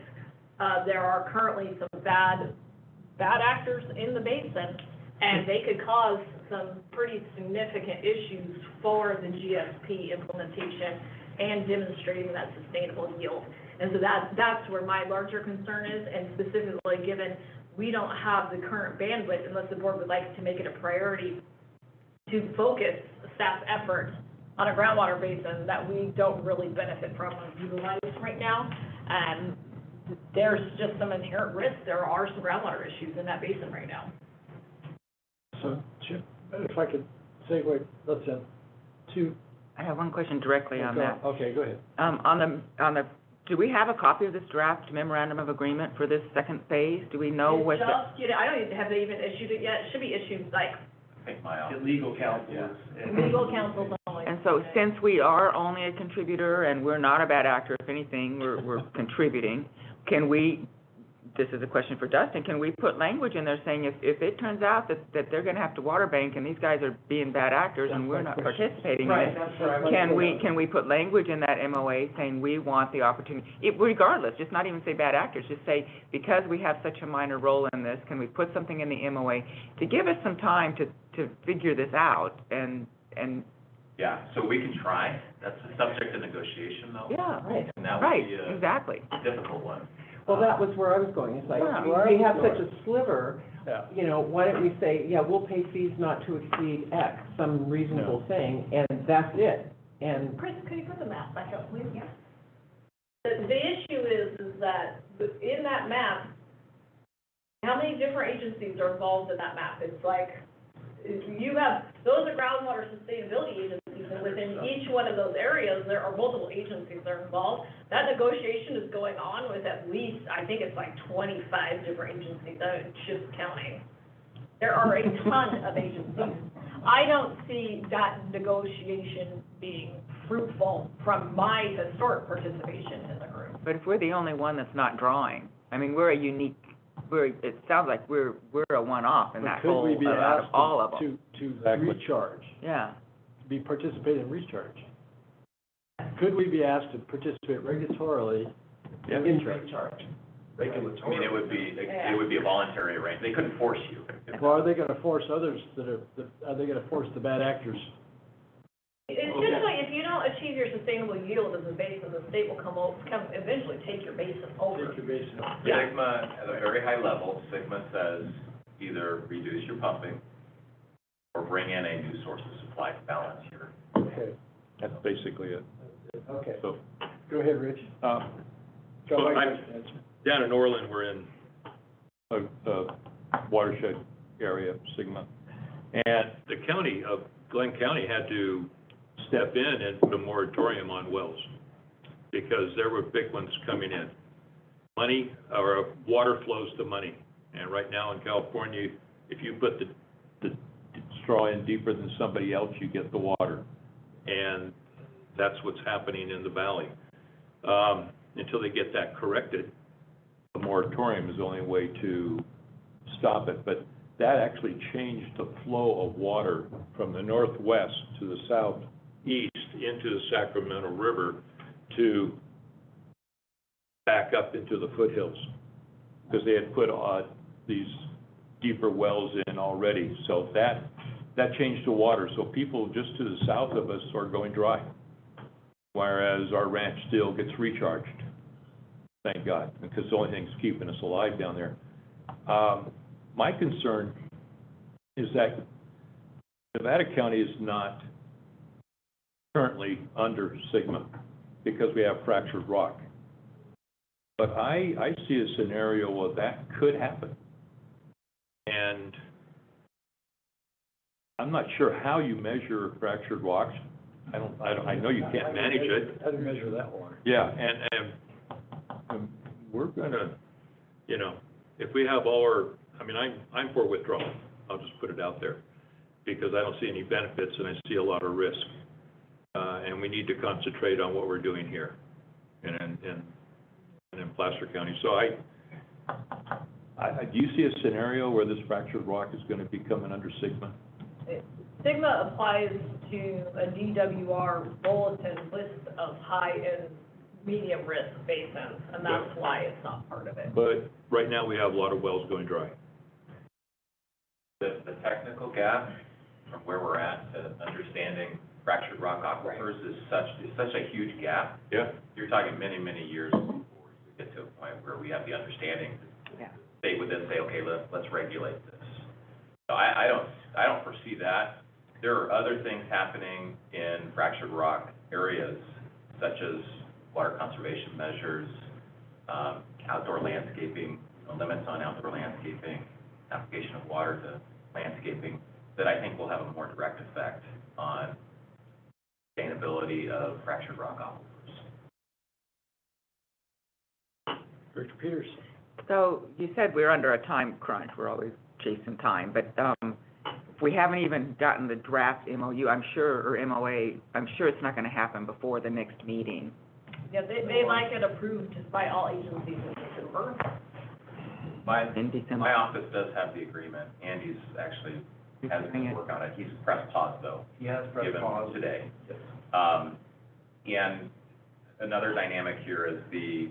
There are currently some bad actors in the basin, and they could cause some pretty significant issues for the GSP implementation and demonstrating that sustainable yield. And so that's where my larger concern is, and specifically given we don't have the current bandwidth, unless the board would like to make it a priority to focus staff efforts on a groundwater basin that we don't really benefit from or utilize right now. There's just some inherent risk. There are some groundwater issues in that basin right now. So, Chip, if I could segue, I have one question directly on that. Okay, go ahead. Do we have a copy of this draft memorandum of agreement for this second phase? Do we know what? I don't even have they even issued it yet. It should be issued like legal counsel. legal counsel only. And so since we are only a contributor and we're not a bad actor, if anything, we're contributing, can we this is a question for Dustin, can we put language in there saying if it turns out that they're gonna have to water bank and these guys are being bad actors and we're not participating in Right, it, that's what I was. can we put language in that MOA saying we want the opportunity, regardless, just not even say bad actors, just say, because we have such a minor role in this, can we put something in the MOA to give us some time to figure this out and, Yeah, so we can try. That's a subject of negotiation, though. yeah, Right. And that would right, be a exactly. difficult one. Well, that was where I was going. It's like, Yeah. we have such a sliver, Yeah. you know, why don't we say, yeah, we'll pay fees not to exceed X, some reasonable thing, and that's it. And Chris, could you put the map back up, please? Yeah. The issue is that in that map, how many different agencies are involved in that map? It's like, you have, those are groundwater sustainability agencies, and within each one of those areas, there are multiple agencies that are involved. That negotiation is going on with at least, I think it's like 25 different agencies, I'm just counting. There are a ton of agencies. I don't see that negotiation being fruitful from my historic participation in the group. But if we're the only one that's not drawing, I mean, it sounds like we're a one-off in that whole, Could we be out of asked all of them. to Exactly. recharge, Yeah, be participate in recharge? Could we be asked to participate regulatorily in recharge? I mean, it would be a voluntary arrangement. They couldn't force you. Well, are they gonna force others are they gonna force the bad actors? It's just like, if you don't achieve your sustainable yield as a basin, the state will come eventually take your basin over. Take your basin. Yeah. Sigma, at a very high level, Sigma says either reduce your pumping or bring in a new source of supply to balance your. Okay, That's basically it. okay. So, Go ahead, Rich. so down in Orland, we're in a watershed area, Sigma. And the county of Glenn County had to step in and put a moratorium on wells because there were big ones coming in. Money, or water flows to money. And right now in California, if you put the straw in deeper than somebody else, you get the water. And that's what's happening in the valley. Until they get that corrected, the moratorium is the only way to stop it. But that actually changed the flow of water from the northwest to the southeast into the Sacramento River to back up into the foothills, because they had put these deeper wells in already. So that changed the water. So people just to the south of us are going dry, whereas our ranch still gets recharged. Thank God, because the only thing that's keeping us alive down there. My concern is that Nevada County is not currently under Sigma because we have fractured rock. But I see a scenario where that could happen. And I'm not sure how you measure fractured rocks. I know you can't manage it. How do you measure that water? Yeah, and we're gonna, if we have all our, I'm for withdrawal. I'll just put it out there, because I don't see any benefits and I see a lot of risk. And we need to concentrate on what we're doing here and in Placer County. So do you see a scenario where this fractured rock is gonna be coming under Sigma? Sigma applies to a DWR bulletin list of high and medium risk basins, and that's why it's not part of it. But right now, we have a lot of wells going dry. The technical gap from where we're at to understanding fractured rock aquifers is such a huge gap. Yeah. You're talking many, many years before we get to a point where we have the understanding. Yeah. They would then say, okay, let's regulate this. So I don't foresee that. There are other things happening in fractured rock areas, such as water conservation measures, outdoor landscaping, limits on outdoor landscaping, application of water to landscaping, that I think will have a more direct effect on sustainability of fractured rock aquifers. Director Peters. So you said we're under a time crunch, we're always chasing time, but if we haven't even gotten the draft MOU, or MOA, I'm sure it's not gonna happen before the next meeting. Yeah, they like it approved by all agencies in December. in December. My office does have the agreement. Andy's actually has been working on it. He's pressed pause though. He has pressed Given pause. today. Yes. And another dynamic here is the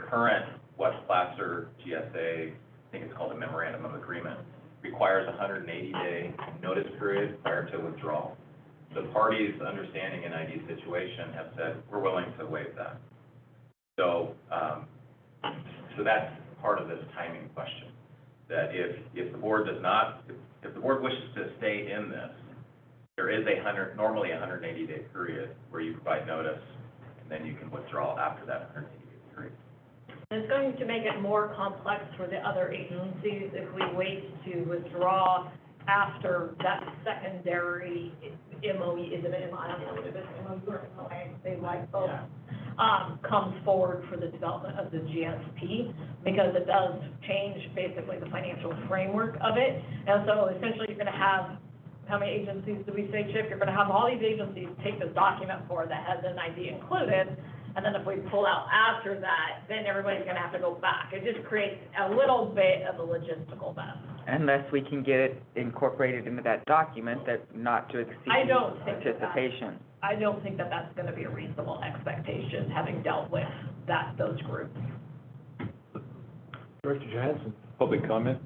current West Placer GSA, I think it's called a Memorandum of Agreement, requires a 180-day notice period prior to withdrawal. The parties understanding NID's situation have said, we're willing to waive that. So, so that's part of this timing question, that if the board does not, if the board wishes to stay in this, there is normally a 180-day period where you provide notice, and then you can withdraw after that 180-day period. And it's going to make it more complex for the other agencies if we wait to withdraw after that secondary MOE, is it an MOE? I don't know what it is, MOE or MOA, they like both, comes forward for the development of the GSP, because it does change basically the financial framework of it. And so essentially you're gonna have, how many agencies do we say, Chip? You're gonna have all these agencies take this document for that has NID included, and then if we pull out after that, then everybody's gonna have to go back. It just creates a little bit of a logistical mess. Unless we can get it incorporated into that document that not to exceed I don't think that participation. I don't think that that's gonna be a reasonable expectation, having dealt with those groups. Director Johansson, Public comment?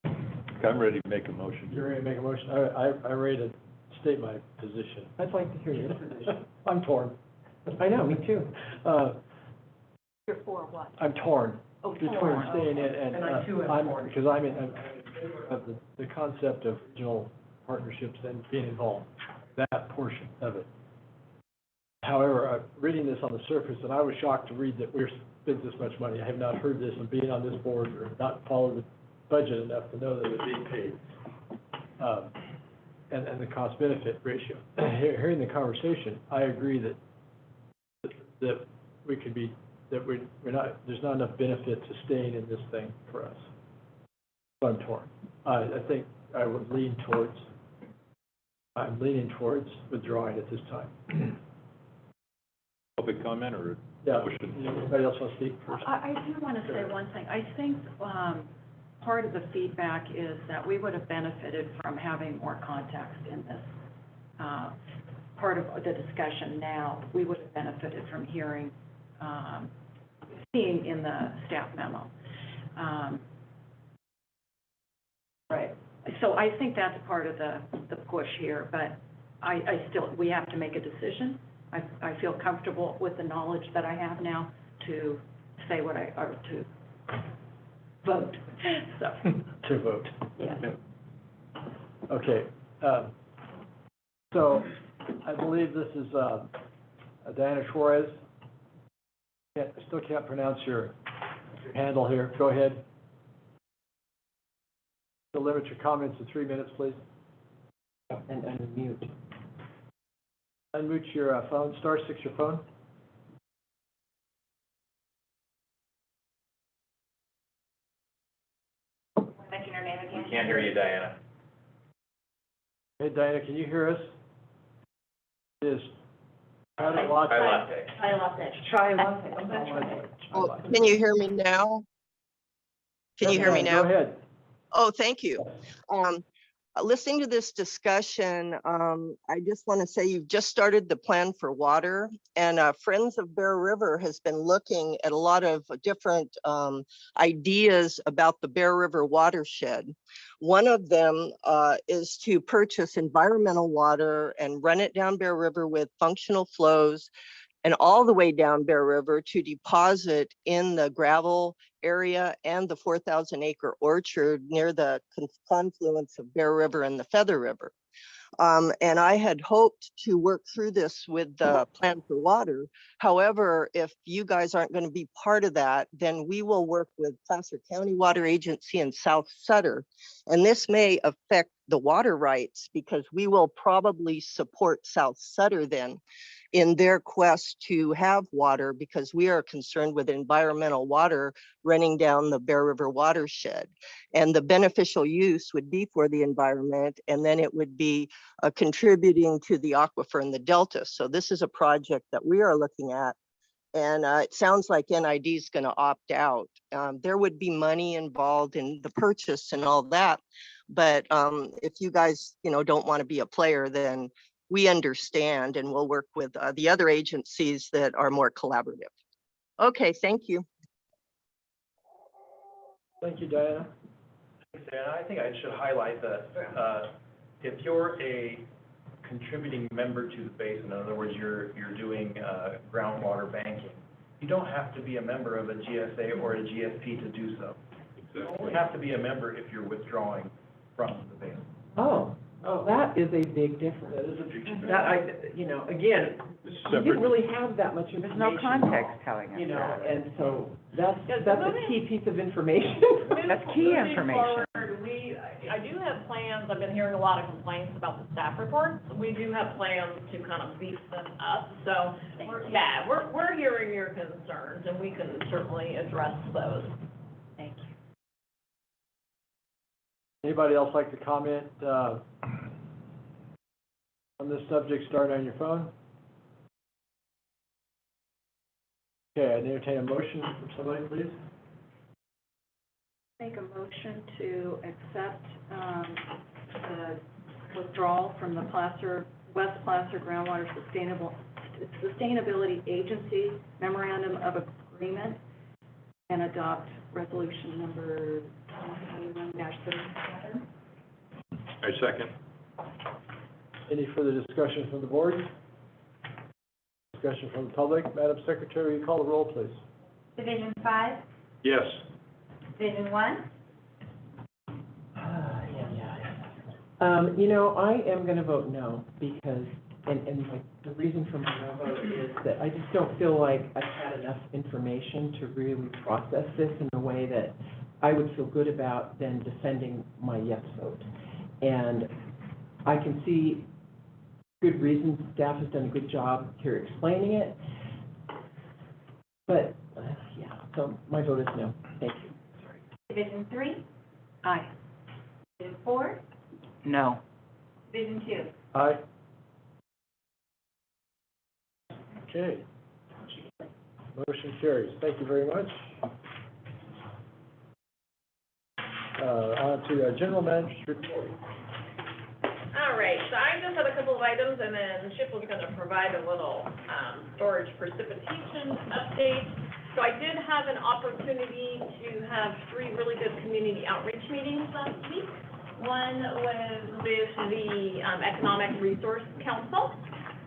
I'm ready to make a motion. you're ready to make a motion? I'm ready to state my position. I'd like to hear your position. I'm torn. I know, me too. You're for what? I'm torn Oh, between torn. staying in and. And I too am torn. Because I'm in favor of the concept of regional partnerships and being involved, that portion of it. However, reading this on the surface, and I was shocked to read that we're spent this much money. I have not heard this, and being on this board or not followed the budget enough to know that it's being paid. And the cost benefit ratio. Hearing the conversation, I agree that we could be, that we're not, there's not enough benefit to staying in this thing for us. So I'm torn. I think I would lean towards, I'm leaning towards withdrawing at this time. Public comment or Yeah, motion? anybody else want to speak first? I do want to say one thing. I think part of the feedback is that we would have benefited from having more context in this. Part of the discussion now, we would have benefited from hearing, seeing in the staff memo. Right. So I think that's part of the push here, but I still, we have to make a decision. I feel comfortable with the knowledge that I have now to say what or to vote, so. To vote. Yeah. Okay, so I believe this is Diana Suarez. I still can't pronounce your handle here. Go ahead. So limit your comments to 3 minutes, please. And unmute. Unmute your phone, *6 your phone. Mention your name again. We can't hear you, Diana. Hey, Diana, can you hear us? It is Tyler Lott. Hi, Latte. I love that. Try one. Oh, can you hear me now? Can you hear me now? Go ahead. Oh, thank you. Listening to this discussion, I just want to say you've just started the plan for water, and Friends of Bear River has been looking at a lot of different ideas about the Bear River watershed. One of them is to purchase environmental water and run it down Bear River with functional flows and all the way down Bear River to deposit in the gravel area and the 4,000 acre orchard near the confluence of Bear River and the Feather River. And I had hoped to work through this with the plan for water. However, if you guys aren't going to be part of that, then we will work with Placer County Water Agency and South Sutter. And this may affect the water rights because we will probably support South Sutter then in their quest to have water, because we are concerned with environmental water running down the Bear River watershed. And the beneficial use would be for the environment, and then it would be contributing to the aquifer in the delta. So this is a project that we are looking at. And it sounds like NID is going to opt out. There would be money involved in the purchase and all that. But if you guys, don't want to be a player, then we understand and we'll work with the other agencies that are more collaborative. Okay, thank you. Thank you, Diana. And I think I should highlight that if you're a contributing member to the basin, in other words, you're doing groundwater banking, you don't have to be a member of a GSA or a GSP to do so. You only have to be a member if you're withdrawing from the basin. Oh, that is a big difference. That is a big difference. That again, you didn't really have that much There's information. no context telling us that. And so that's Yeah, a moving- key piece of information. That's key Moving information. forward, I do have plans, I've been hearing a lot of complaints about the staff reports. We do have plans to kind of beef them up, so, we're hearing your concerns, and we can certainly address those. Thank you. Anybody else like to comment on this subject, starting on your phone? Okay, I entertain a motion from somebody, please. Make a motion to accept the withdrawal from the West Placer Groundwater Sustainability Agency Memorandum of Agreement and adopt resolution number 2021-37. I second. Any further discussion from the board? Discussion from the public? Madam Secretary, will you call the roll, please? Division 5, Yes. Division 1, I am gonna vote no, because, the reason for my no vote is that I just don't feel like I've had enough information to really process this in a way that I would feel good about then defending my yes vote. And I can see good reasons, staff has done a good job here explaining it. But, so my vote is no, thank you. Division 3, Aye. Division 4, No. Division 2. Aye. Okay. Motion carries. Thank you very much. On to general manager's report. All right, so I just had a couple of items, and then Chip was gonna provide a little, storage precipitation update. So I did have an opportunity to have 3 really good community outreach meetings last week. One was with the Economic Resource Council.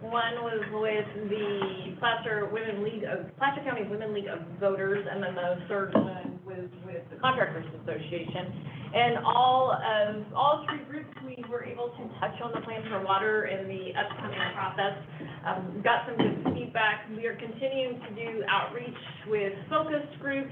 One was with the Placer County Women League of Voters, and then the third one was with the Contractors Association. And all 3 groups, we were able to touch on the plans for water in the upcoming process. Got some good feedback. We are continuing to do outreach with focus groups,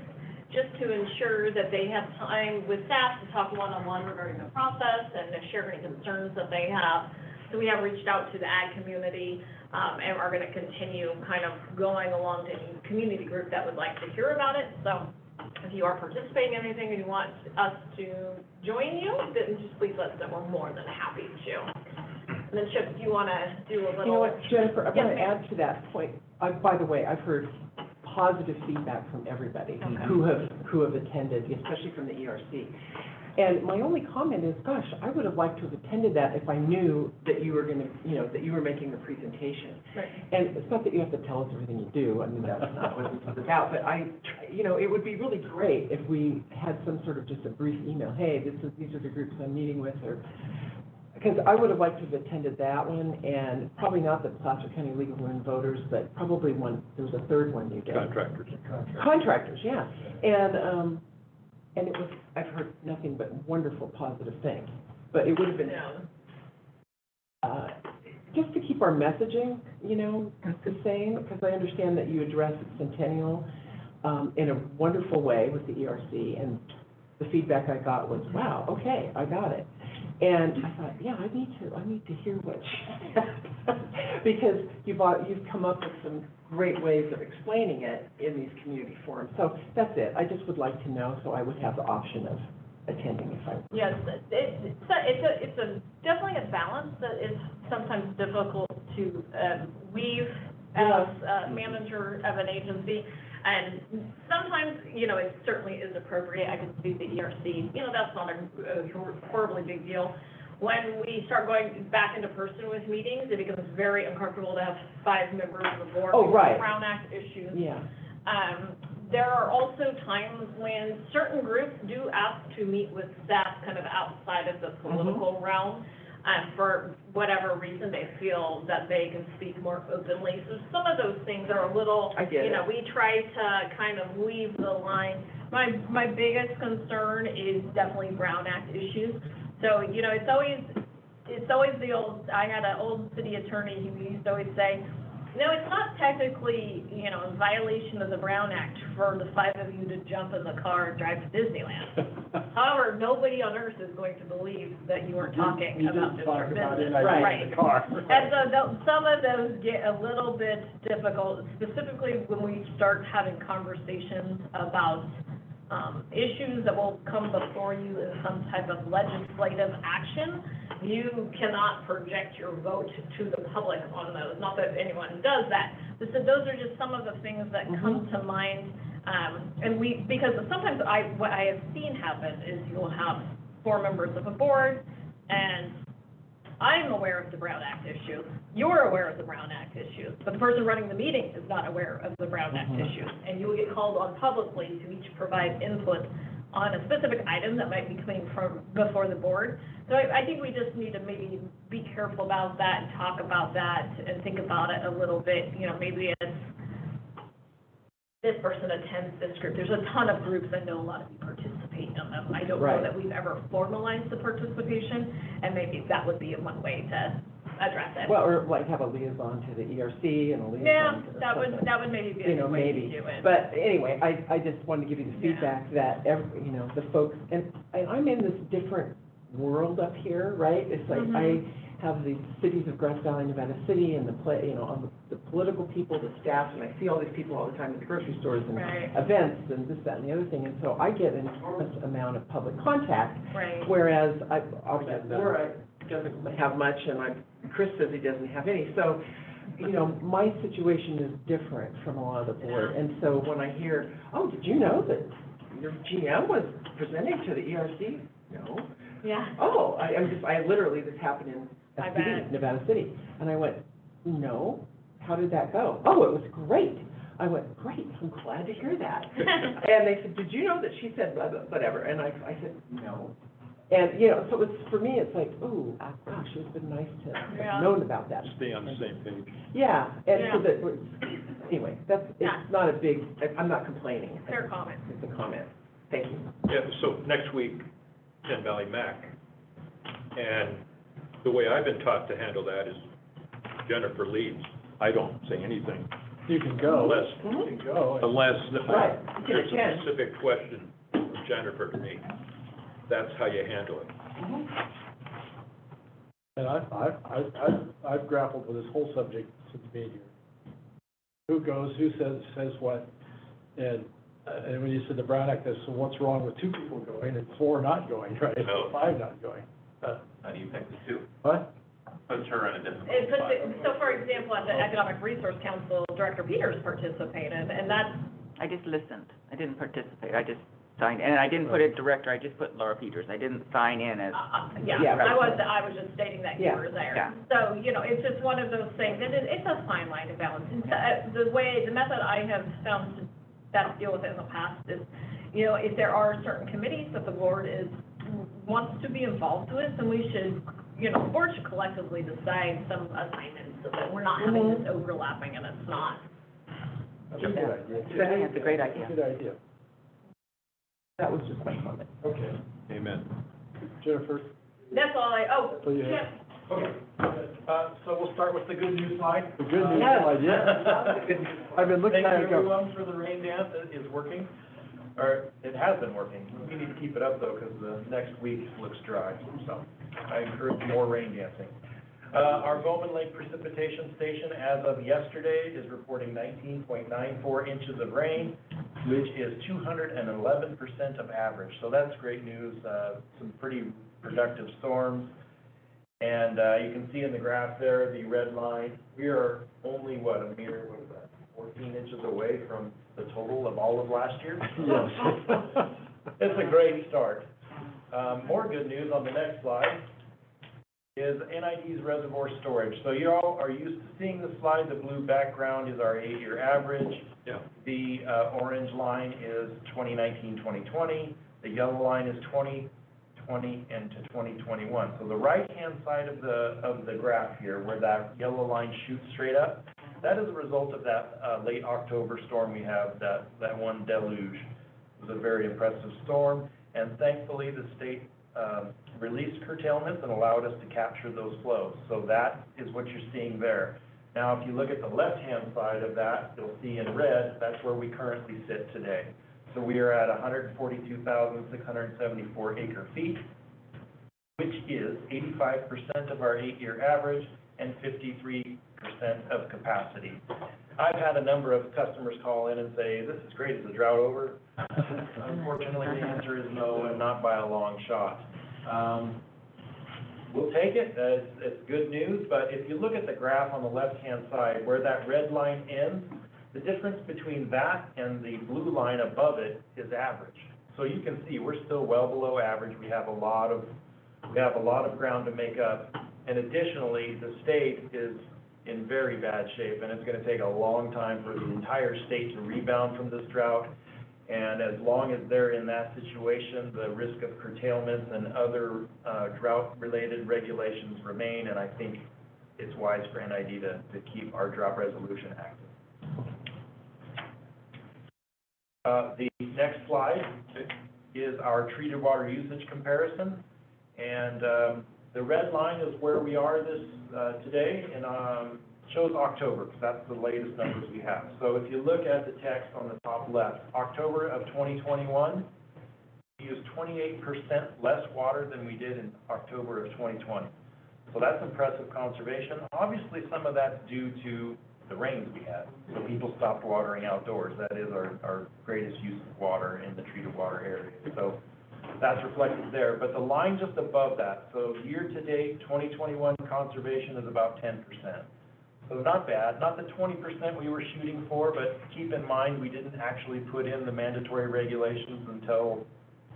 just to ensure that they have time with staff to talk one-on-one regarding the process and to share any concerns that they have. So we have reached out to the ag community, and are gonna continue kind of going along to any community group that would like to hear about it. So if you are participating in anything and you want us to join you, then just please let us know. We're more than happy to. And then Chip, do you wanna do a little? You know what, Jennifer, I Yes, want to ma'am. add to that point. By the way, I've heard positive feedback from everybody who have attended, especially from the ERC. And my only comment is, gosh, I would have liked to have attended that if I knew that you were gonna, that you were making the presentation. Right. And it's not that you have to tell us everything you do, I mean, that's not what this is about, but it would be really great if we had some sort of just a brief email, hey, these are the groups I'm meeting with, or, because I would have liked to have attended that one, and probably not the Placer County League of Women Voters, but probably there was a third one you did. Contractors. Contractors, yeah. And it was, I've heard nothing but wonderful, positive things. But it would have been, just to keep our messaging, the same, because I understand that you address Centennial in a wonderful way with the ERC, and the feedback I got was, wow, okay, I got it. And I thought, yeah, I need to hear what she said. Because you've come up with some great ways of explaining it in these community forums. So that's it. I just would like to know, so I would have the option of attending if I. Yes, it's definitely a balance that is sometimes difficult to weave as manager of an agency. And sometimes, you know, it certainly is appropriate. I can see the ERC, you know, that's not a horribly big deal. When we start going back into person with meetings, it becomes very uncomfortable to have 5 members of the board. Oh, right. Brown Act issues. Yeah. There are also times when certain groups do ask to meet with staff kind of outside of the political realm. For whatever reason, they feel that they can speak more openly. So some of those things are a little, you know, we try to kind of leave the line. My biggest concern is definitely Brown Act issues. So, you know, it's always the old, I had an old city attorney who used to always say, no, it's not technically, you know, a violation of the Brown Act for the 5 of you to jump in the car and drive to Disneyland. However, nobody on earth is going to believe that you are talking about just your business. Right. In the car. And so some of those get a little bit difficult, specifically when we start having conversations about issues that will come before you in some type of legislative action. You cannot project your vote to the public on those. Not that anyone does that. But so those are just some of the things that come to mind. And because sometimes what I have seen happen is you'll have 4 members of a board, and I'm aware of the Brown Act issue. You're aware of the Brown Act issue, but the person running the meeting is not aware of the Brown Act issue. And you will get called on publicly to each provide input on a specific item that might be coming from before the board. So I think we just need to maybe be careful about that and talk about that and think about it a little bit. You know, maybe it's this person attends this group. There's a ton of groups. I know a lot of you participate in them. I don't know that we've ever formalized the participation, and maybe that would be one way to address it. Well, or like have a liaison to the ERC and a liaison to the that would maybe be a good way to do it. But anyway, I just wanted to give you the feedback that you know, the folks, and I'm in this different world up here, right? It's like I have the cities of Grass Valley, Nevada City, and you know, on the political people, the staff, and I see all these people all the time at the grocery stores and events and this, that, and the other thing. And so I get an enormous amount of public contact, whereas Laura doesn't have much, and Chris says he doesn't have any. So, you know, my situation is different from a lot of the board. And so when I hear, oh, did you know that your GM was presenting to the ERC? No. Yeah. Oh, I literally, this happened in SPD, Nevada City. And I went, no, how did that go? Oh, it was great. I went, great, I'm glad to hear that. And they said, did you know that she said blah, blah, whatever? And I said, no. And, you know, so it's, for me, it's like, ooh, gosh, it would have been nice to have known about that. Stay on the same page. Yeah, and so that, anyway, it's not a big, I'm not complaining. Fair comment. It's a comment. Thank you. Yeah, so next week, Ten Valley Mac, and the way I've been taught to handle that is Jennifer leads. I don't say anything. You can go. Unless Right. there's a specific question from Jennifer to me. That's how you handle it. And I've grappled with this whole subject since being here. Who goes, who says what, and when you said the Brown Act, so what's wrong with 2 people going and 4 not going, right? No. 5 not going. How do you pick the 2? What? Puts her in a difficult It puts spot. so for example, at the Economic Resource Council, Director Peters participated, and that's. I just listened. I didn't participate. I just signed, and I didn't put it director. I just put Laura Peters. I didn't sign in as. I was just stating that you were there. Yeah. So, you know, it's just one of those things, and it's a fine line to balance. And the method I have found to best deal with it in the past is, you know, if there are certain committees that the board wants to be involved with, then we should, you know, the board should collectively decide some assignments so that we're not having this overlapping and it's not. That's a good idea. That's a great idea. Good idea. That was just my comment. Okay. Amen. Jennifer? That's all So you have- Chip. Okay, so we'll start with the good news slide. The good news slide, I've been looking at it. Thank you everyone for the rain dance, it is working, or it has been working. We need to keep it up though, because the next week looks dry, so I encourage more rain dancing. Our Bowman Lake precipitation station, as of yesterday, is reporting 19.94 inches of rain, which is 211% of average. So that's great news, some pretty productive storms. And you can see in the graph there, the red line, we are only, a mere, 14 inches away from the total of all of last year. Yes. It's a great start. More good news on the next slide is NID's reservoir storage. So you all are used to seeing the slide. The blue background is our 8-year average. Yeah. The orange line is 2019-2020. The yellow line is 2020 and to 2021. So the right-hand side of the graph here, where that yellow line shoots straight up, that is a result of that late October storm we have, that one deluge. It was a very impressive storm, and thankfully the state released curtailments and allowed us to capture those flows. So that is what you're seeing there. Now, if you look at the left-hand side of that, you'll see in red, that's where we currently sit today. So we are at 142,674 acre feet, which is 85% of our 8-year average and 53% of capacity. I've had a number of customers call in and say, this is great, is the drought over? Unfortunately, the answer is no, and not by a long shot. We'll take it, it's good news, but if you look at the graph on the left-hand side, where that red line ends, the difference between that and the blue line above it is average. So you can see we're still well below average. We have a lot of ground to make up. And additionally, the state is in very bad shape, and it's going to take a long time for the entire state to rebound from this drought. And as long as they're in that situation, the risk of curtailments and other drought-related regulations remain, and I think it's wise for NID to keep our drought resolution active. The next slide is our treated water usage comparison, and the red line is where we are today, and shows October, because that's the latest numbers we have. So if you look at the text on the top left, October of 2021, we used 28% less water than we did in October of 2020. So that's impressive conservation. Obviously, some of that's due to the rains we had. So people stopped watering outdoors. That is our greatest use of water in the treated water area. So that's reflected there. But the line just above that, so year-to-date 2021 conservation is about 10%. So not bad, not the 20% we were shooting for, but keep in mind we didn't actually put in the mandatory regulations until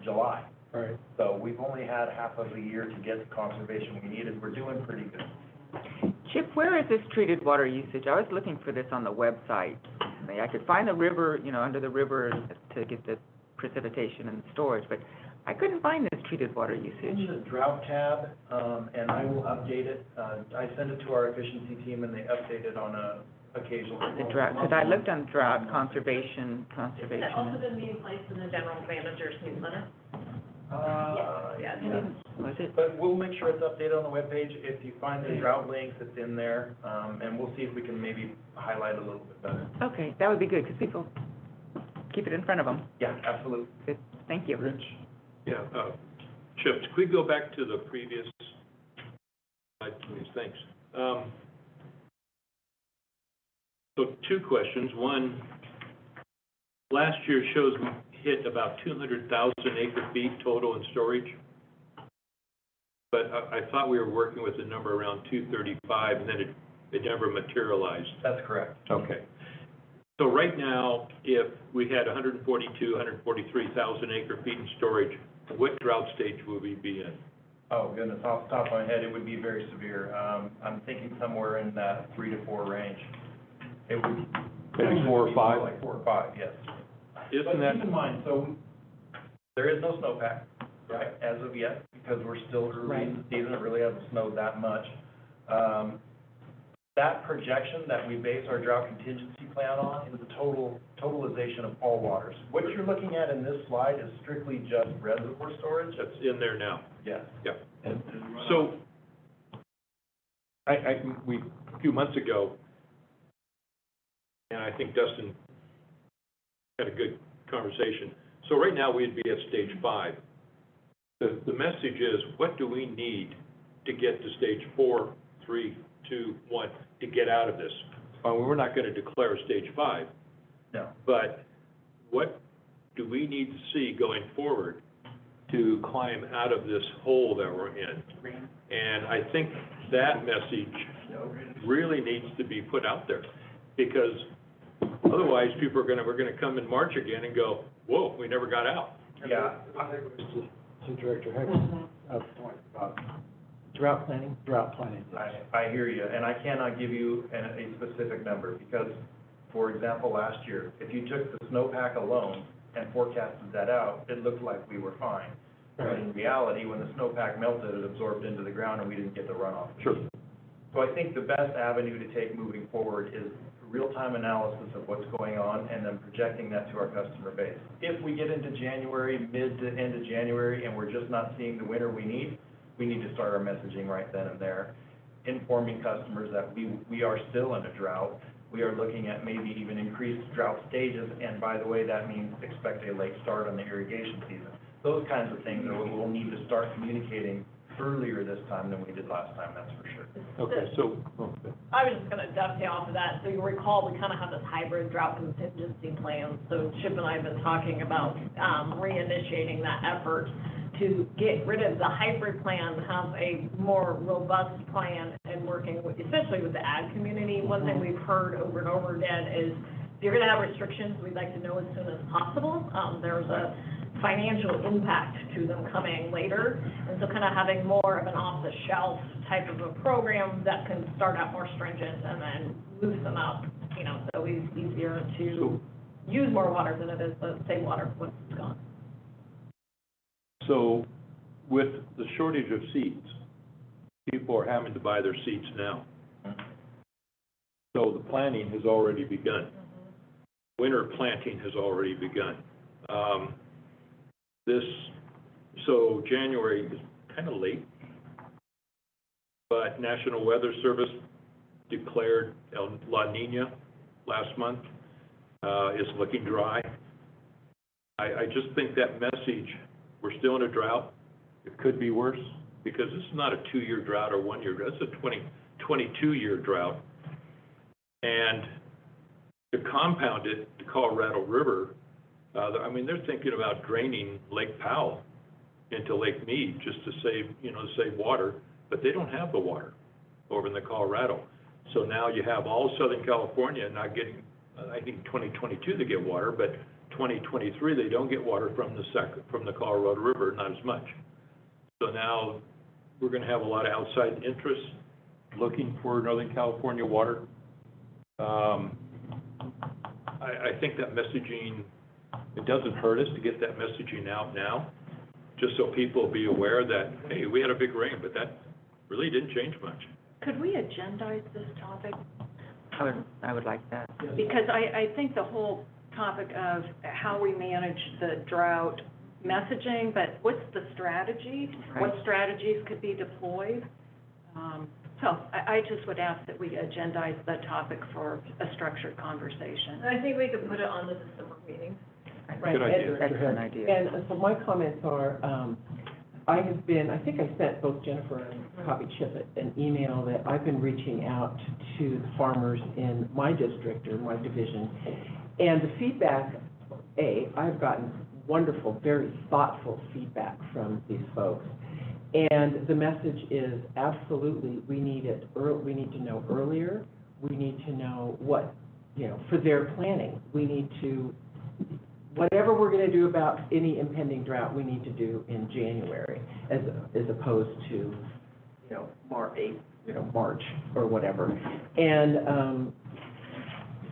July. Right. So we've only had half of a year to get the conservation we needed. We're doing pretty good. Chip, where is this treated water usage? I was looking for this on the website. I mean, I could find the river, under the river to get the precipitation and storage, but I couldn't find this treated water usage. In the drought tab, and I will update it. I send it to our efficiency team, and they update it on a occasional. The drought, because I looked on drought conservation. It's also been being placed in the general manager's newsletter. Yes. Was it? But we'll make sure it's updated on the webpage. If you find the drought links, it's in there, and we'll see if we can maybe highlight a little bit better. Okay, that would be good, because people keep it in front of them. Yeah, absolutely. Good, thank you. Rich? Yeah, Chip, could we go back to the previous slide, please? Thanks. So 2 questions. One, last year shows we hit about 200,000 acre feet total in storage. But I thought we were working with a number around 235, and then it never materialized. That's correct. Okay. So right now, if we had 143,000 acre feet in storage, what drought stage would we be in? Oh, goodness, off the top of my head, it would be very severe. I'm thinking somewhere in that 3 to 4 range. It would. Maybe 4 or 5? Like 4 or 5, yes. Isn't that? Keep in mind, so there is no snowpack, right, as of yet, because we're still early in the season. It really hasn't snowed that much. That projection that we base our drought contingency plan on is the totalization of all waters. What you're looking at in this slide is strictly just reservoir storage. That's in there now. Yes. Yeah. So, a few months ago, and I think Dustin had a good conversation. So right now we'd be at stage 5. The message is, what do we need to get to stage 4, 3, 2, 1 to get out of this? We're not going to declare stage 5. No. But what do we need to see going forward to climb out of this hole that we're in. And I think that message really needs to be put out there, because otherwise people are we're gonna come in March again and go, whoa, we never got out. Yeah, To Director Heck's point about drought planning. I hear you, and I cannot give you a specific number, because, for example, last year, if you took the snowpack alone and forecasted that out, it looked like we were fine. But in reality, when the snowpack melted, it absorbed into the ground and we didn't get the runoff. Sure. So I think the best avenue to take moving forward is real-time analysis of what's going on and then projecting that to our customer base. If we get into January, mid to end of January, and we're just not seeing the winter we need to start our messaging right then and there, informing customers that we are still in a drought. We are looking at maybe even increased drought stages, and by the way, that means expect a late start on the irrigation season. Those kinds of things are what we'll need to start communicating earlier this time than we did last time, that's for sure. Okay, so, okay. I was just gonna dovetail off of that. So you recall, we kind of have this hybrid drought contingency plan. So Chip and I have been talking about, reinitiating that effort to get rid of the hybrid plan, have a more robust plan, and working with, especially with the ag community. One thing we've heard over and over again is, if you're gonna have restrictions, we'd like to know as soon as possible. There's a financial impact to them coming later. And so kind of having more of an off-the-shelf type of a program that can start out more stringent and then loosen up, so it's easier to use more water than it is to save water once it's gone. So with the shortage of seeds, people are having to buy their seeds now. So the planting has already begun. Winter planting has already begun. So January is kind of late, but National Weather Service declared La Nina last month, is looking dry. I just think that message, we're still in a drought. It could be worse, because this is not a 2-year drought or 1-year drought. It's a 22-year drought. And to compound it, the Colorado River, they're thinking about draining Lake Powell into Lake Mead just to save water, but they don't have the water over in the Colorado. So now you have all Southern California not getting, I think 2022 they get water, but 2023 they don't get water from the Colorado River, not as much. So now we're going to have a lot of outside interest looking for Northern California water. I think that messaging, it doesn't hurt us to get that messaging out now, just so people be aware that, hey, we had a big rain, but that really didn't change much. Could we agendize this topic? I would like that. Because I think the whole topic of how we manage the drought messaging, but what's the strategy? Right. What strategies could be deployed? So I just would ask that we agendize the topic for a structured conversation. And I think we could put it on the December meeting. Right. Good idea. Excellent idea. And so my comments are, I think I sent both Jennifer and Copy Chip an email that I've been reaching out to the farmers in my district or my division. And the feedback, I've gotten wonderful, very thoughtful feedback from these folks. And the message is absolutely, we need to know earlier. We need to know what, for their planning. We need to, whatever we're going to do about any impending drought, we need to do in January, as opposed to, March or whatever. And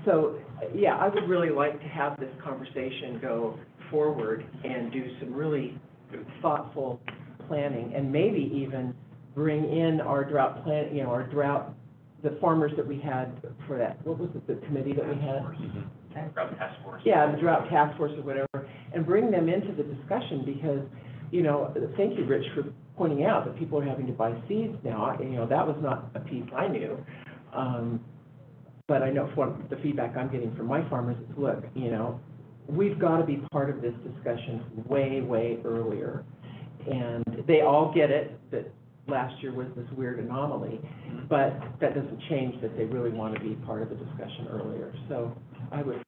so, yeah, I would really like to have this conversation go forward and do some really thoughtful planning, and maybe even bring in our drought plan, the farmers that we had for that, what was it, the committee that we had? Drought task force. Yeah, the drought task force or whatever, and bring them into the discussion, because, thank you, Rich, for pointing out that people are having to buy seeds now. That was not a piece I knew. But I know from the feedback I'm getting from my farmers is, look, we've got to be part of this discussion way, way earlier. And they all get it, that last year was this weird anomaly, but that doesn't change that they really want to be part of the discussion earlier. So I would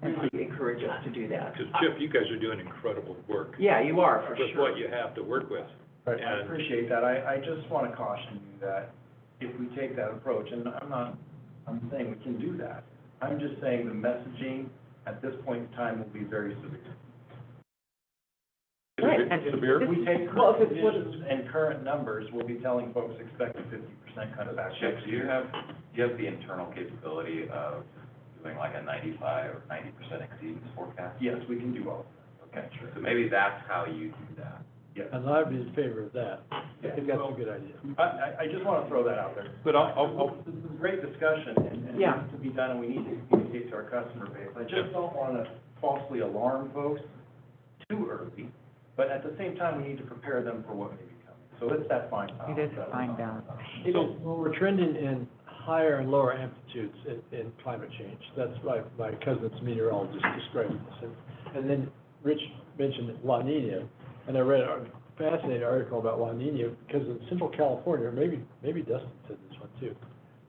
really encourage us to do that. Because Chip, you guys are doing incredible work Yeah, you are, for with sure. what you have to work with. Right. I And appreciate that. I just want to caution you that if we take that approach, and I'm saying we can do that. I'm just saying the messaging at this point in time will be very severe. Right. severe, If we take Well, current if it's what conditions and current numbers, we'll be telling folks expect a 50% cut back Chip, next do you year. have the internal capability of doing like a 95 or 90% exceedance forecast? Yes, we can do all. Okay, sure. So maybe that's how you do that. Yes. And I'd be in favor of that. I think that's a good idea. I just want to throw that out there. but I'll, This is a great discussion, and it Yeah. needs to be done, and we need to communicate to our customer base. I just don't want to falsely alarm folks too early, but at the same time, we need to prepare them for what may be coming. So it's that fine balance. It is a fine balance. Well, we're trending in higher and lower amplitudes in climate change. That's my cousin's meteorologist described this. And then Rich mentioned La Nina, and I read a fascinating article about La Nina, because in Central California, maybe Dustin said this one too,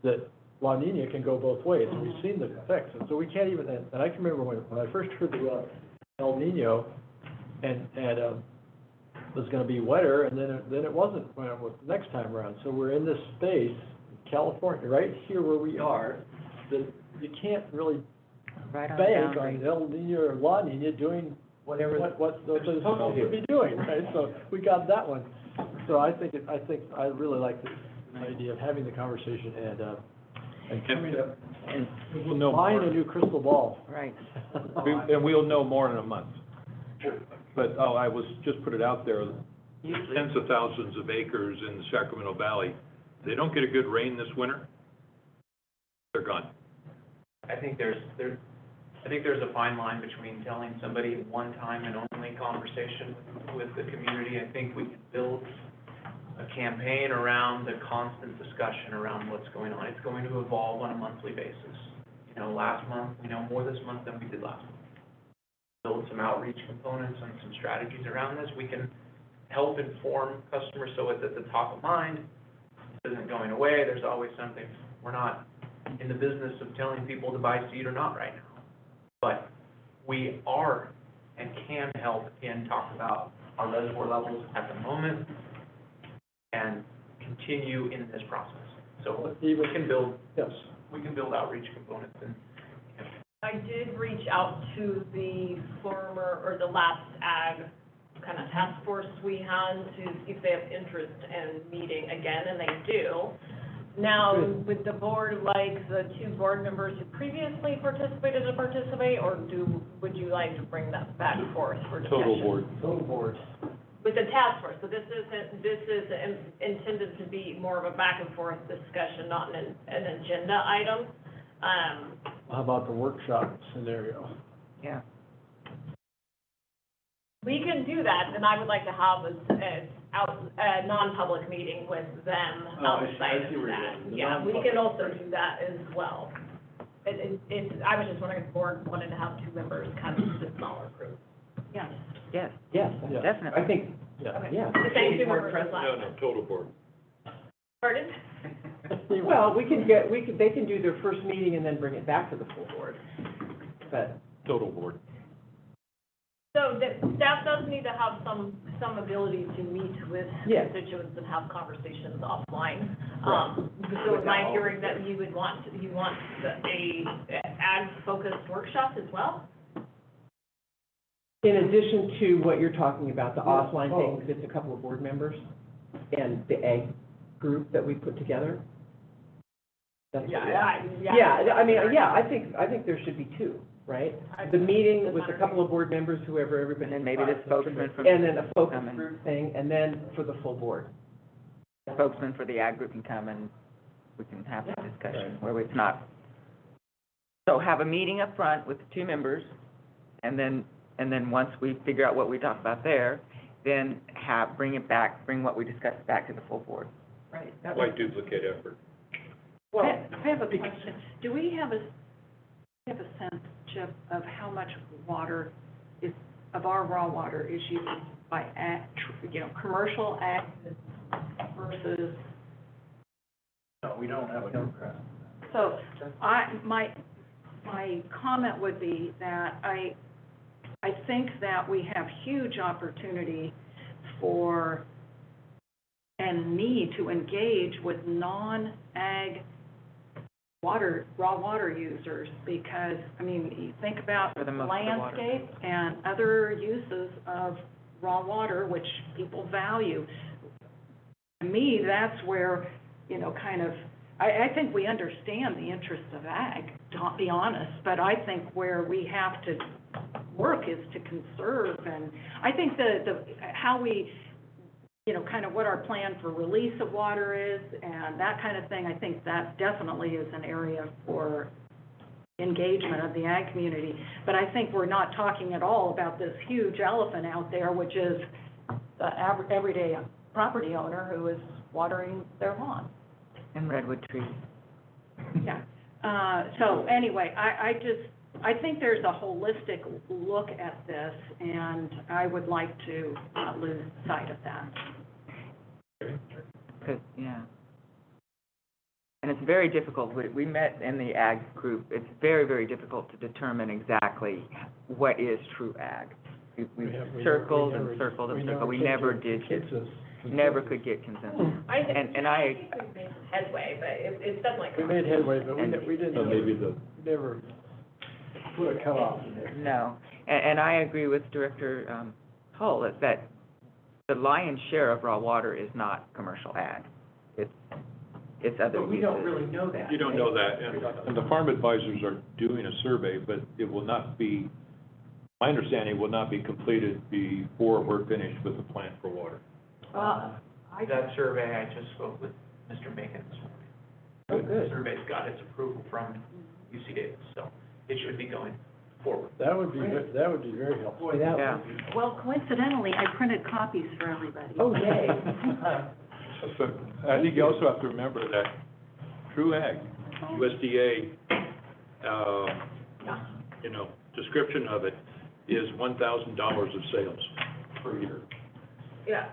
that La Nina can go both ways, and we've seen the effects, and so we can't even, and I can remember when I first heard the El Nino, and was gonna be wetter, and then it wasn't, when it was next time around. So we're in this space, California, right here where we are, that you can't really Right on the bank boundary. on El Nino or La Nina doing what they're supposed to be doing, right? So we got that one. So I think I really like the idea of having the conversation and coming up, and we'll know buying more. a new crystal ball. Right. And we'll know more in a month. But, I was, just put it out there, tens of thousands of acres in the Sacramento Valley, they don't get a good rain this winter, they're gone. I think there's a fine line between telling somebody one time and only conversation with the community. I think we can build a campaign around the constant discussion around what's going on. It's going to evolve on a monthly basis. Last month, we know more this month than we did last month. Build some outreach components and some strategies around this. We can help inform customers so it's at the top of mind. This isn't going away. There's always something. We're not in the business of telling people to buy seed or not right now. But we are and can help and talk about our reservoir levels at the moment and continue in this process. So we can build outreach components and I did reach out to the the last ag kind of task force we had to see if they have interest in meeting again, and they do. Now, would the board like the two board members who previously participated to participate, or would you like to bring that back forth for discussion? Total board. With the task force, so this is intended to be more of a back and forth discussion, not an agenda item. How about the workshop scenario? Yeah. We can do that, and I would like to have a non-public meeting with them outside of that. Yeah, we can also do that as well. I was just wondering if the board wanted to have two members, kind of just a smaller group. Yes, Yes. definitely. I think, Yeah. yeah. The same two members as No, last time. total board. Pardon? Well, they can do their first meeting and then bring it back to the full board. But, Total board. So the staff does need to have some ability to meet with Yes. constituents and have conversations offline. Right. So am I hearing that you want a ag-focused workshop as well? in addition to what you're talking about, the offline thing, it's a couple of board members and the ag group that we put together. That's what- Yeah, I mean, yeah, I think there should be two, right? The meeting with a couple of board members, whoever, everybody. And then maybe the spokesman from. And then a focus come and- group thing, and then for the full board. Spokesman for the ag group can come and we can have that discussion where it's not. So have a meeting up front with the two members, and then once we figure out what we talk about there, then bring what we discussed back to the full board. Right. Why duplicate effort? Well, I have a question. Do we have a sense, Chip, of how much water of our raw water is used by commercial ag versus? No, we don't have a good grasp. So my comment would be that I think that we have huge opportunity for and need to engage with non-ag raw water users, because, I mean, you think about For the most of the water. landscape and other uses of raw water, which people value. To me, that's where, you know, kind of, I think we understand the interests of ag, to be honest, but I think where we have to work is to conserve, and I think how we, you know, kind of what our plan for release of water is and that kind of thing, I think that definitely is an area for engagement of the ag community. But I think we're not talking at all about this huge elephant out there, which is the everyday property owner who is watering their lawn. And redwood trees. Yeah. So anyway, I think there's a holistic look at this, and I would like to not lose sight of that. Yeah. And it's very difficult. We met in the ag group. It's very, very difficult to determine exactly what is true ag. We circled and circled and circled. We never did get, never could get consensus. I think, And I, think we've made some headway, but it's definitely. We made headway, but we didn't. So maybe Never put a cutoff in there. no. And I agree with Director Hull that the lion's share of raw water is not commercial ag. It's other But we uses. don't really know that. You don't know that, and the farm advisors are doing a survey, but it will not be, my understanding, will not be completed before we're finished with the plan for water. That survey, I just spoke with Mr. Macon this morning. Oh, good. The survey's got its approval from UC Davis, so it should be going forward. That would be very helpful. Boy, that Yeah. would be. Well, coincidentally, I printed copies for everybody. Oh, yay. But I think you also have to remember that true ag, USDA, you know, description of it is $1,000 of sales per year. Yeah.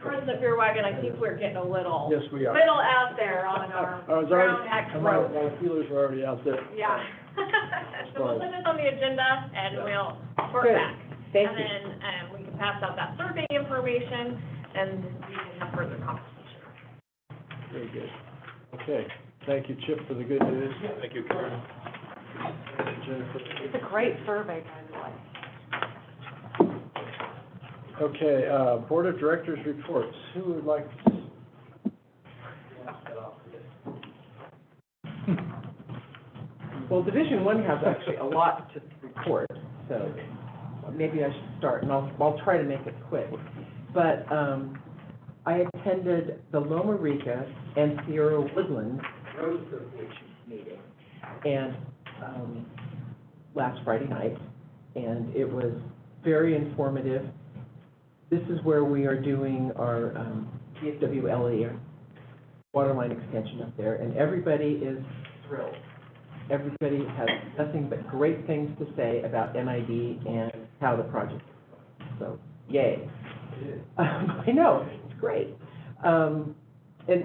President Beerwagon, I think we're getting a little. Yes, we are. Little out there on our I was ground already, act my growth. feelers were already out there. Yeah. So we'll put this on the agenda and we'll report Good. back. Thank you. And then, we can pass out that survey information and we can have further conversation. Very good. Okay, thank you, Chip, for the good news. Thank you, Karen. Jennifer. It's a great survey, by the way. Okay, Board of Directors reports. Who would like to? Well, Division One has actually a lot to report, so maybe I should start, and I'll try to make it quick. But I attended the Loma Rica and Sierra Woodlands Road Association meeting, and last Friday night, and it was very informative. This is where we are doing our DFW water line extension up there, and everybody is thrilled. Everybody has nothing but great things to say about NID and how the project is going. So, yay. I know, it's great. And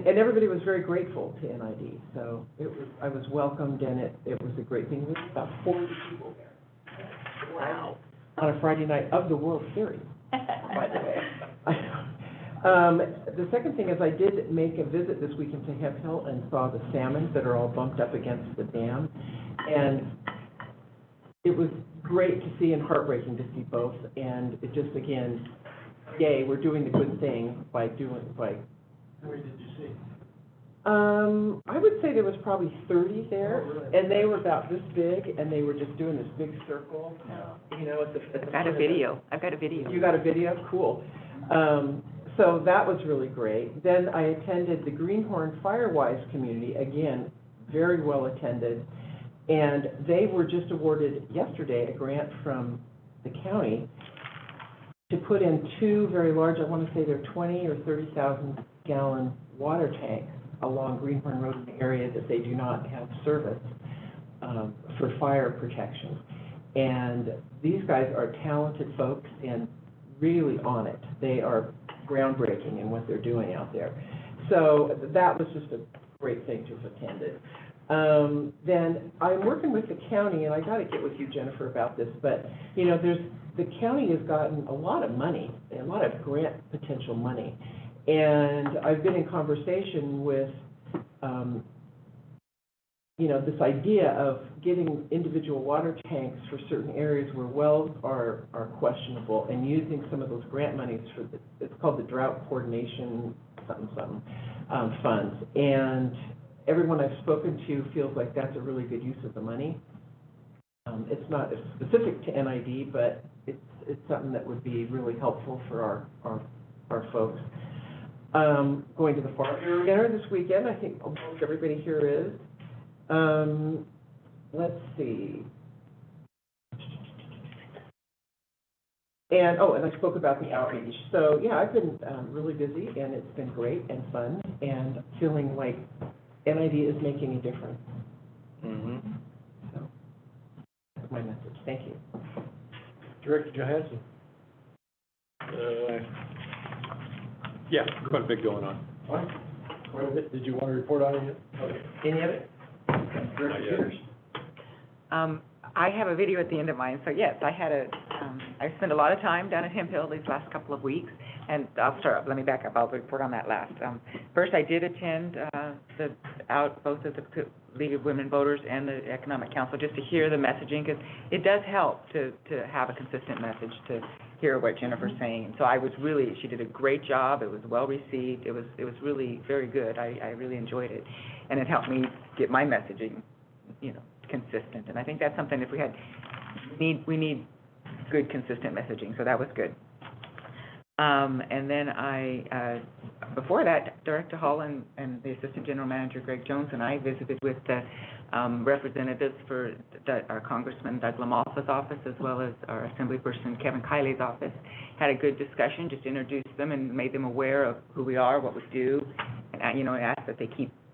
everybody was very grateful to NID, so I was welcomed, and it was a great thing. There was about 40 people there. Wow. On a Friday night of the World Series, by the way. The second thing is I did make a visit this weekend to Hemp Hill and saw the salmon that are all bumped up against the dam. And it was great to see and heartbreaking to see both. And it just, again, yay, we're doing the good thing by. How many did you see? I would say there was probably 30 there, and they were about this big, and they were just doing this big circle, you know, at the I've got a video. I've got a video. You got a video? Cool. So that was really great. Then I attended the Greenhorn Firewise community, again, very well attended. And they were just awarded yesterday a grant from the county to put in two very large, I want to say they're 20 or 30,000 gallon water tanks along Greenhorn Road in the area that they do not have service for fire protection. And these guys are talented folks and really on it. They are groundbreaking in what they're doing out there. So that was just a great thing to have attended. then I'm working with the county, and I gotta get with you, Jennifer, about this, but, the county has gotten a lot of money, a lot of grant potential money. And I've been in conversation with, this idea of getting individual water tanks for certain areas where wells are questionable, and using some of those grant monies for it's called the Drought Coordination funds. And everyone I've spoken to feels like that's a really good use of the money. It's not specific to NID, but it's something that would be really helpful for our folks. Going to the farm dinner this weekend, I think almost everybody here is. Let's see. And I spoke about the outreach. So yeah, I've been really busy, and it's been great and fun, and feeling like NID is making a difference. Mm-hmm. So that's my message. Thank you. Director Johansson. Yeah, quite a bit going on. What is it? Did you want to report on it? Okay. Any of it? Director Peters. I have a video at the end of mine, so yes, I spent a lot of time down at Hemp Hill these last couple of weeks, and let me back up, I'll report on that last. First, I did attend both of the League of Women Voters and the Economic Council, just to hear the messaging, because it does help to have a consistent message, to hear what Jennifer's saying. So she did a great job, it was well received, it was really very good, I really enjoyed it, and it helped me get my messaging, consistent. And I think that's something, we need good, consistent messaging, so that was good. And then before that, Director Hall and the Assistant General Manager, Greg Jones, and I visited with the representatives for our Congressman Doug Lamalfa's office, as well as our Assemblyperson Kevin Kiley's office. Had a good discussion, just introduced them and made them aware of who we are, what we do, and asked that they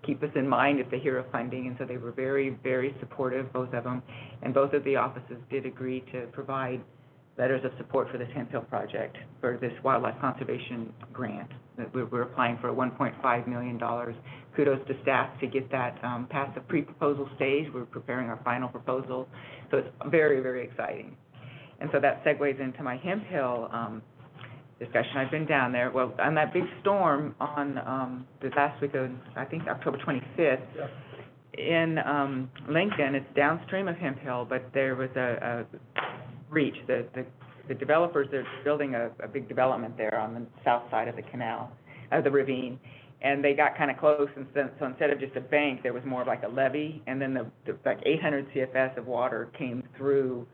keep us in mind if they hear of funding. And so they were very, very supportive, both of them, and both of the offices did agree to provide letters of support for this Hemp Hill project, for this wildlife conservation grant. We're applying for $1.5 million. Kudos to staff to get that past the pre-proposal stage. We're preparing our final proposal, so it's very, very exciting. And so that segues into my Hemp Hill discussion. I've been down there. Well, on that big storm on the last week of, I think, October 25th, in Lincoln, it's downstream of Hemp Hill, but there was a breach. The developers, they're building a big development there on the south side of the canal, the ravine, and they got kind of close, and so instead of just a bank, there was more of like a levee, and then like 800 CFS of water came through,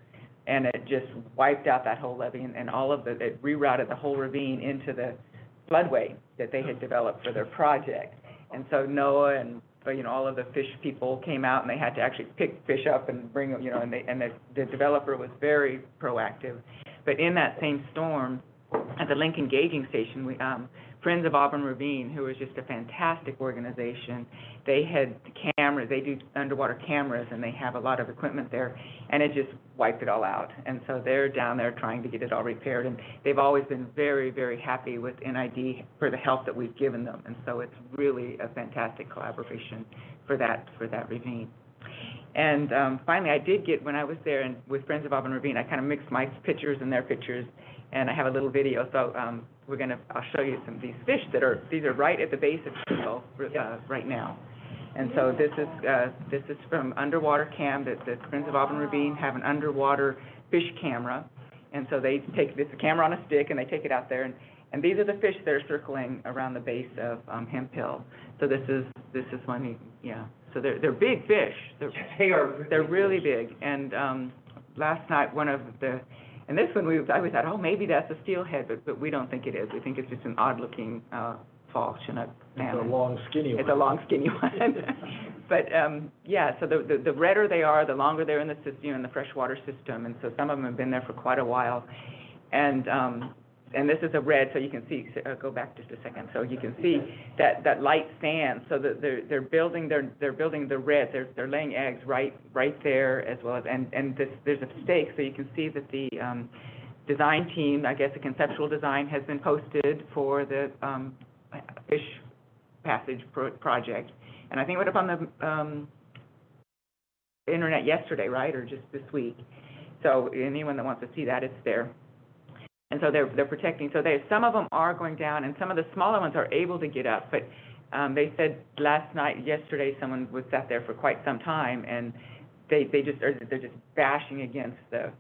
and it just wiped out that whole levee, and it rerouted the whole ravine into the floodway that they had developed for their project. And so NOAA and all of the fish people came out, and they had to actually pick fish up and bring them, and the developer was very proactive. But in that same storm, at the Lincoln Gauging Station, we, Friends of Auburn Ravine, who is just a fantastic organization, they had cameras, they do underwater cameras, and they have a lot of equipment there, and it just wiped it all out. And so they're down there trying to get it all repaired, and they've always been very, very happy with NID for the help that we've given them. And so it's really a fantastic collaboration for that ravine. And finally, I did get, when I was there and with Friends of Auburn Ravine, I kind of mixed my pictures and their pictures, and I have a little video. So I'll show you some of these fish these are right at the base of the hill right now. And so this is from underwater cam, that the Friends of Auburn Ravine have an underwater fish camera. And so they take this camera on a stick, and they take it out there, and these are the fish that are circling around the base of Hemp Hill. So this is one, so they're big fish. They're really big. And last night, and this one I thought, oh, maybe that's a steelhead, but we don't think it is. We think it's just an odd-looking fall Chinook salmon. It's a long, skinny one. It's a long, skinny one. But so the redder they are, the longer they're in the system, in the freshwater system, and so some of them have been there for quite a while. And this is a red, so you can see. Go back just a second, so you can see that light sand. So that they're building the red. They're laying eggs right there, as well as there's a stake, so you can see that the design team, I guess the conceptual design, has been posted for the fish passage project. And I think what up on internet yesterday, right, or just this week. So anyone that wants to see that, it's there. And so they're protecting, so some of them are going down, and some of the smaller ones are able to get up, but they said yesterday, someone was sat there for quite some time, and they're just bashing against the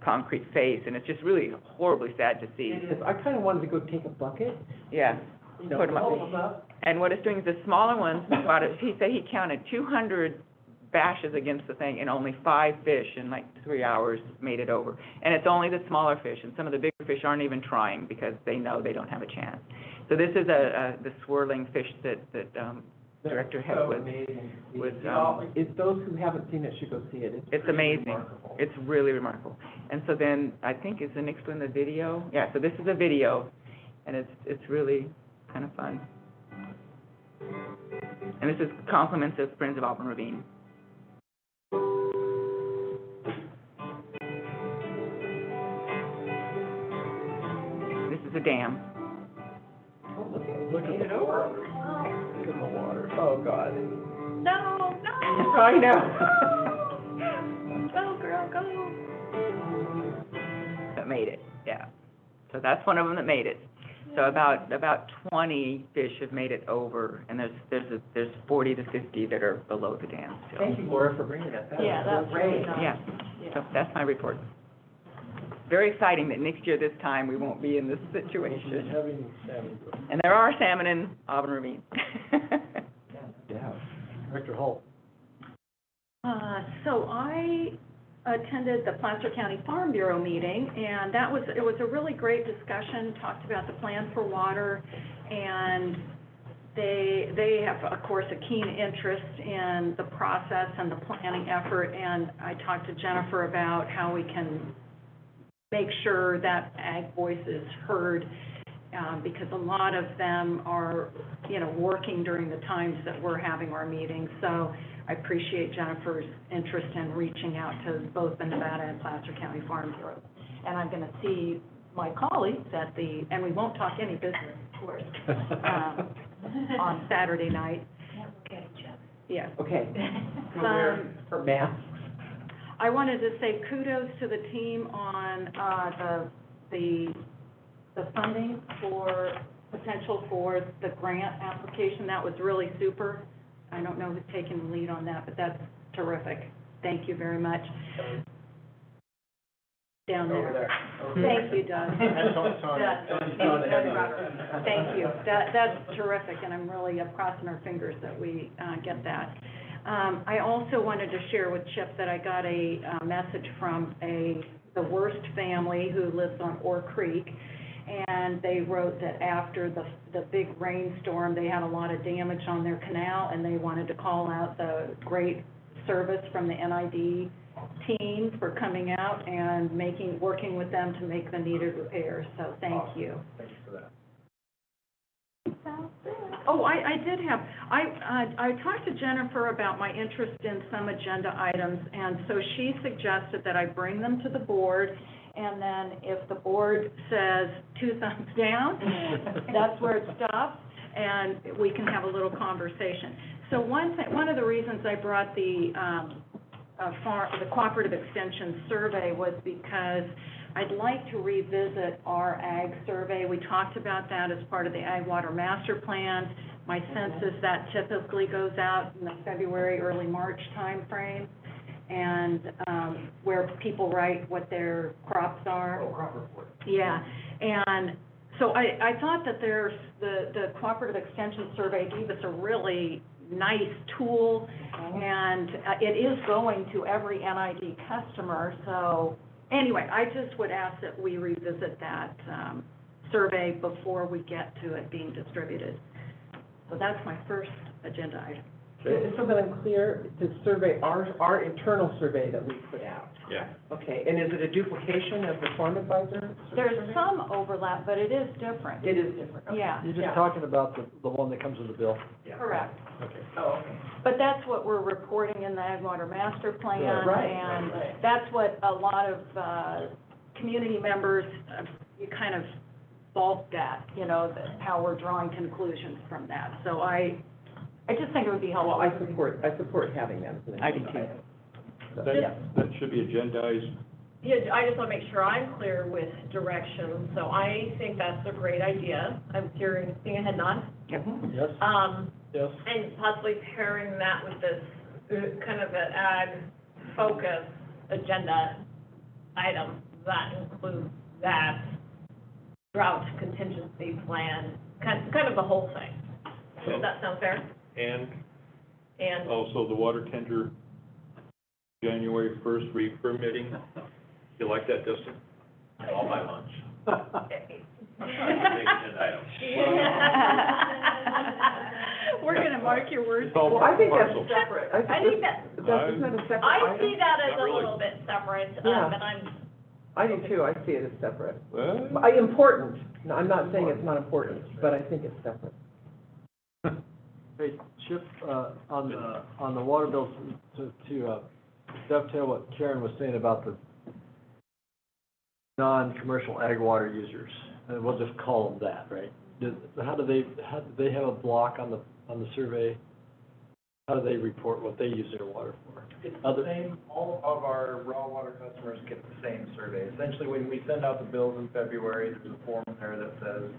concrete face, and it's just really horribly sad to see. It is. I kind of wanted to go take a bucket. Yeah. You know, Put 'em up. hold them up. And what it's doing is the smaller ones, he said he counted 200 bashes against the thing, and only 5 fish in like 3 hours made it over. And it's only the smaller fish, and some of the bigger fish aren't even trying because they know they don't have a chance. So this is the swirling fish that Director Heck was. Those who haven't seen it should go see it. It's amazing. Remarkable. It's really remarkable. And so then, I think, is the next one the video? Yeah, so this is a video, and it's really kind of fun. And this is compliments of Friends of Auburn Ravine. This is a dam. Oh, look at Look at it the over. Look at the water. Oh, God. No, no. I know. Go, girl, go. That made it, yeah. So that's one of them that made it. So about 20 fish have made it over, and there's 40 to 50 that are below the dam still. Thank you, Laura, for bringing that. Yeah, that's really nice. Yeah, so that's my report. Very exciting that next year this time we won't be in this situation. Having salmon. And there are salmon in Auburn Ravine. Yeah. Director Holt. So I attended the Placer County Farm Bureau meeting, and it was a really great discussion, talked about the plan for water, and they have, of course, a keen interest in the process and the planning effort, and I talked to Jennifer about how we can make sure that ag voice is heard, because a lot of them are, working during the times that we're having our meetings. So I appreciate Jennifer's interest in reaching out to both the Nevada and Placer County Farm Bureau. And I'm going to see my colleagues and we won't talk any business, of course, on Saturday night. Yeah. Okay. For math. I wanted to say kudos to the team on the funding potential for the grant application. That was really super. I don't know who's taking the lead on that, but that's terrific. Thank you very much. Down there. Over there. Thank you, Doug. Tony. Thank you. That's terrific, and I'm really crossing our fingers that we get that. I also wanted to share with Chip that I got a message from the Worst family who lives on Ore Creek, and they wrote that after the big rainstorm, they had a lot of damage on their canal, and they wanted to call out the great service from the NID team for coming out and working with them to make the needed repairs. So thank you. Thank you for that. Oh, I talked to Jennifer about my interest in some agenda items, and so she suggested that I bring them to the board, and then if the board says 2 thumbs down, that's where it stops, and we can have a little conversation. So one of the reasons I brought the Cooperative Extension Survey was because I'd like to revisit our ag survey. We talked about that as part of the Ag Water Master Plan. My sense is that typically goes out in the February, early March timeframe, and where people write what their crops are. Oh, crop report. Yeah, and so I thought that the Cooperative Extension Survey gave us a really nice tool, and it is going to every NID customer. So anyway, I just would ask that we revisit that survey before we get to it being distributed. So that's my first agenda item. So that I'm clear, the survey, our internal survey that we put out. Yeah. Okay, and is it a duplication of the farm advisor? There's some overlap, but it is different. It is different. Okay. Yeah. You're just talking about the one that comes with the bill? Correct. Okay. Oh, okay. But that's what we're reporting in the Ag Water Master Plan. Yeah, right. And that's what a lot of community members, you kind of balked at, how we're drawing conclusions from that. So I I just think it would be helpful. Well, I support having that as an I do agenda too. item. So, That, yeah. that should be agendized. Yeah, I just want to make sure I'm clear with direction, so I think that's a great idea. I'm hearing, seeing a head nod. Yes, yes. And possibly pairing that with this kind of an ag focus agenda item that includes that drought contingency plan, kind of the whole thing. Does that sound fair? And also the water tender, January 1st, re-permitting. You like that, Dustin? All my lunch. Big agenda item. We're gonna mark your words. It's all Well, I think that's parcel. separate. I think that, Isn't that a separate I item? see that as Not a really. little bit separate, Yeah. but I'm, I do too, I see it as separate. Well, Important, no, I'm not saying it's not important, but I think it's separate. Hey, Chip, on the water bills, to dovetail what Karen was saying about the non-commercial ag water users, and we'll just call them that, right? How do they have a block on the survey? How do they report what they use their water for? It's the same, all of our raw water customers get the same survey. Essentially, when we send out the bills in February, there's a form there that says,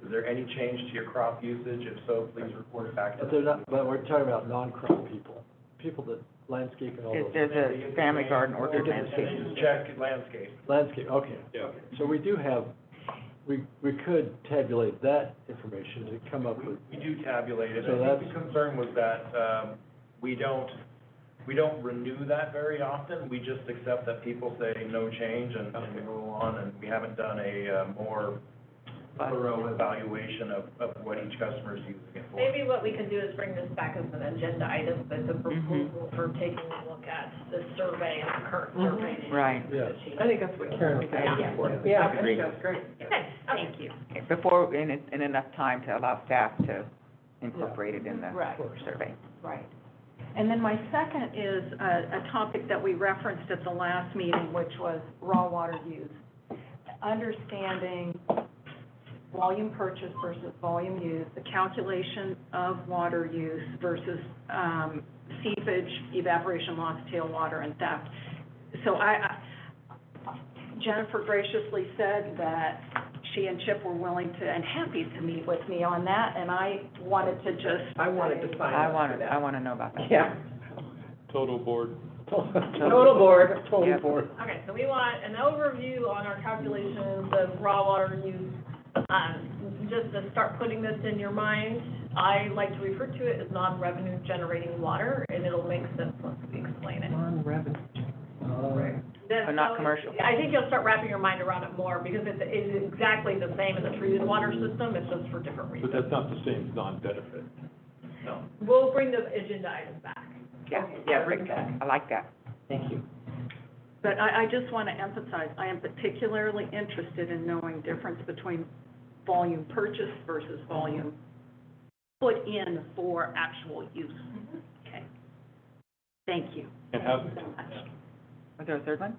is there any change to your crop usage? If so, please report it back to But us. they're not, but we're talking about non-crop people that landscape and all those. There's a family garden orchard And landscape. then just check landscape. Landscape, okay. yeah. So we do have, we could tabulate that information to come up with, We do tabulate it. So I think that's- the concern was that, we don't renew that very often. We just accept that people say no change and we go on, and we haven't done a more thorough evaluation of what each customer is using it for. maybe what we can do is bring this back as an agenda item, as a proposal for taking a look at the survey and the current survey. Right. yes. I think that's what Karen was asking for. Yeah, I think that's great. Okay, thank you. Before, in enough time to allow staff to incorporate it in the Right. survey. Right. And then my second is a topic that we referenced at the last meeting, which was raw water use. Understanding volume purchase versus volume use, the calculation of water use versus seepage, evaporation loss, tailwater, and theft. So Jennifer graciously said that she and Chip were willing to and happy to meet with me on that, and I wanted to just. I wanted to sign up for that. I want to know about that. Yeah. Total board. Total board. Yep. Okay, so we want an overview on our calculations of raw water use. Just to start putting this in your mind, I like to refer to it as non-revenue generating water, and it'll make sense once we explain it. Non-revenue. But not commercial. I think you'll start wrapping your mind around it more, because it's exactly the same as a treated water system, it's just for different But reasons. that's not the same as non-benefit. No. We'll bring the agenda items back. Yeah, bring that. I like that. Thank you. But I just want to emphasize, I am particularly interested in knowing difference between volume purchase versus volume put in for actual use. Okay. Thank you. And how, Was there a third one?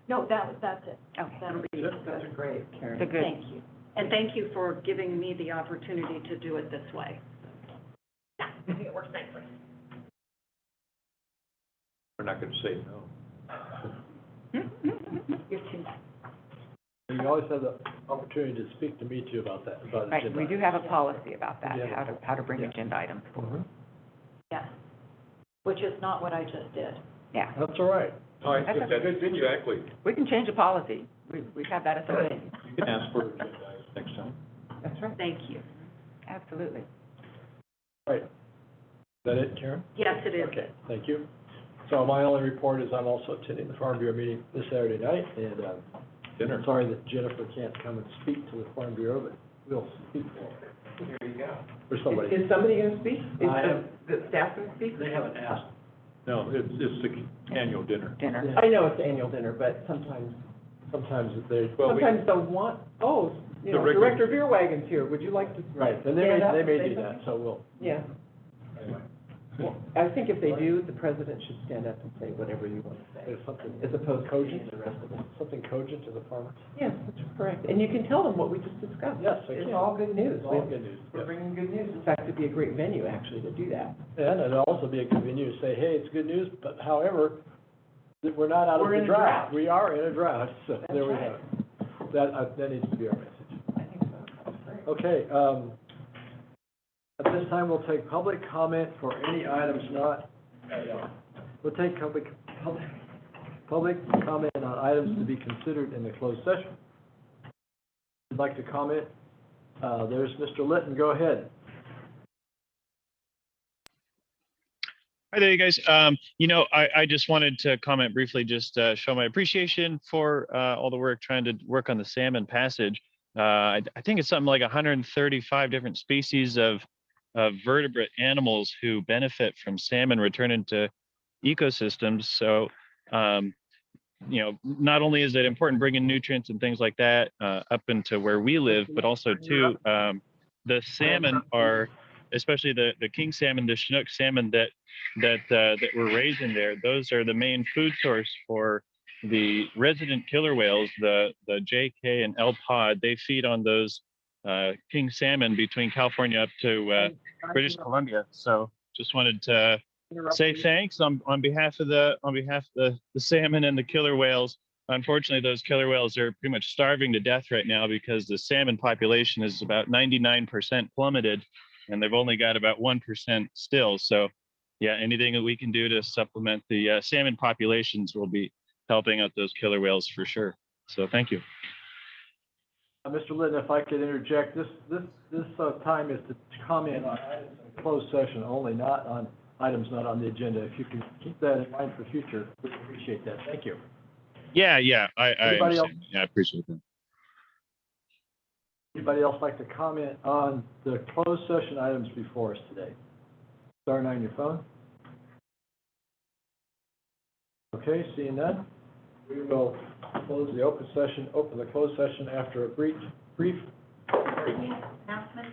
No, that's it. Okay. That'll be, That's great, Karen. So good. thank you. And thank you for giving me the opportunity to do it this way. I think it works nicely. we're not going to say no. You're too. You always have the opportunity to speak to me too about that, about Right, agenda we do have a policy about that, Yeah. how to bring Yeah. agenda items forward. Yes. Which is not what I just did. Yeah, That's all right. All right, That's that's exactly. we can change the policy. We have that authority. You can ask for agenda items next time. That's right. Thank you. Absolutely. All right. Is that it, Karen? Yes, it is. Okay, thank you. So my only report is I'm also attending the Farm Bureau meeting this Saturday night, and Dinner. I'm sorry that Jennifer can't come and speak to the Farm Bureau, but we'll speak for her. Here you go. Or somebody. Is somebody going to speak? Is I am. the staff going to speak? They haven't asked. No, it's the annual dinner. Dinner. I know it's annual dinner, but sometimes They, Well, we- sometimes they'll want, The regular- Director Veerwagen's here, would you like to? right, and they stand up may and do say that, something? so we'll, Yeah. anyway. Well, I think if they do, the president should stand up and say whatever you want to say, There's something, as opposed to reading the rest of it. something cogent to the farmers? Yes, that's correct. And you can tell them what we just discussed. Yes, I It's can. all good news. It's all good news. We're bringing good news. In fact, it'd be a great venue, actually, to do that. And it'd also be a good venue to say, hey, it's good news, but however, that we're not out of We're the in a drought. drought. We are in a drought, so That's there we right. have it. That needs to be our message. I think so. That's great. Okay, at this time, we'll take public comment for any items not, we'll take public comment on items to be considered in the closed session. If you'd like to comment, there's Mr. Litton, go ahead. Hi there, you guys. I just wanted to comment briefly, just show my appreciation for all the work trying to work on the salmon passage. I think it's something like 135 different species of vertebrate animals who benefit from salmon returning to ecosystems. So, not only is it important bringing nutrients and things like that up into where we live, but also too, the salmon are, especially the king salmon, the Chinook salmon that we're raising there. Those are the main food source for the resident killer whales, the JK and L pod. They feed on those king salmon between California up to British Columbia. So just wanted to say thanks on behalf of the salmon and the killer whales. Unfortunately, those killer whales are pretty much starving to death right now because the salmon population is about 99% plummeted, and they've only got about 1% still. So, yeah, anything that we can do to supplement the salmon populations will be helping out those killer whales for sure. So, thank you. Mr. Litton, if I could interject, this time is to comment on items in closed session only, not on items not on the agenda. If you can keep that in mind for future, we appreciate that. Thank you. Yeah, I Anybody else? understand. Yeah, I appreciate that. Anybody else like to comment on the closed session items before us today? Star 9 your phone. Okay, seeing none, we will close the open the closed session after a brief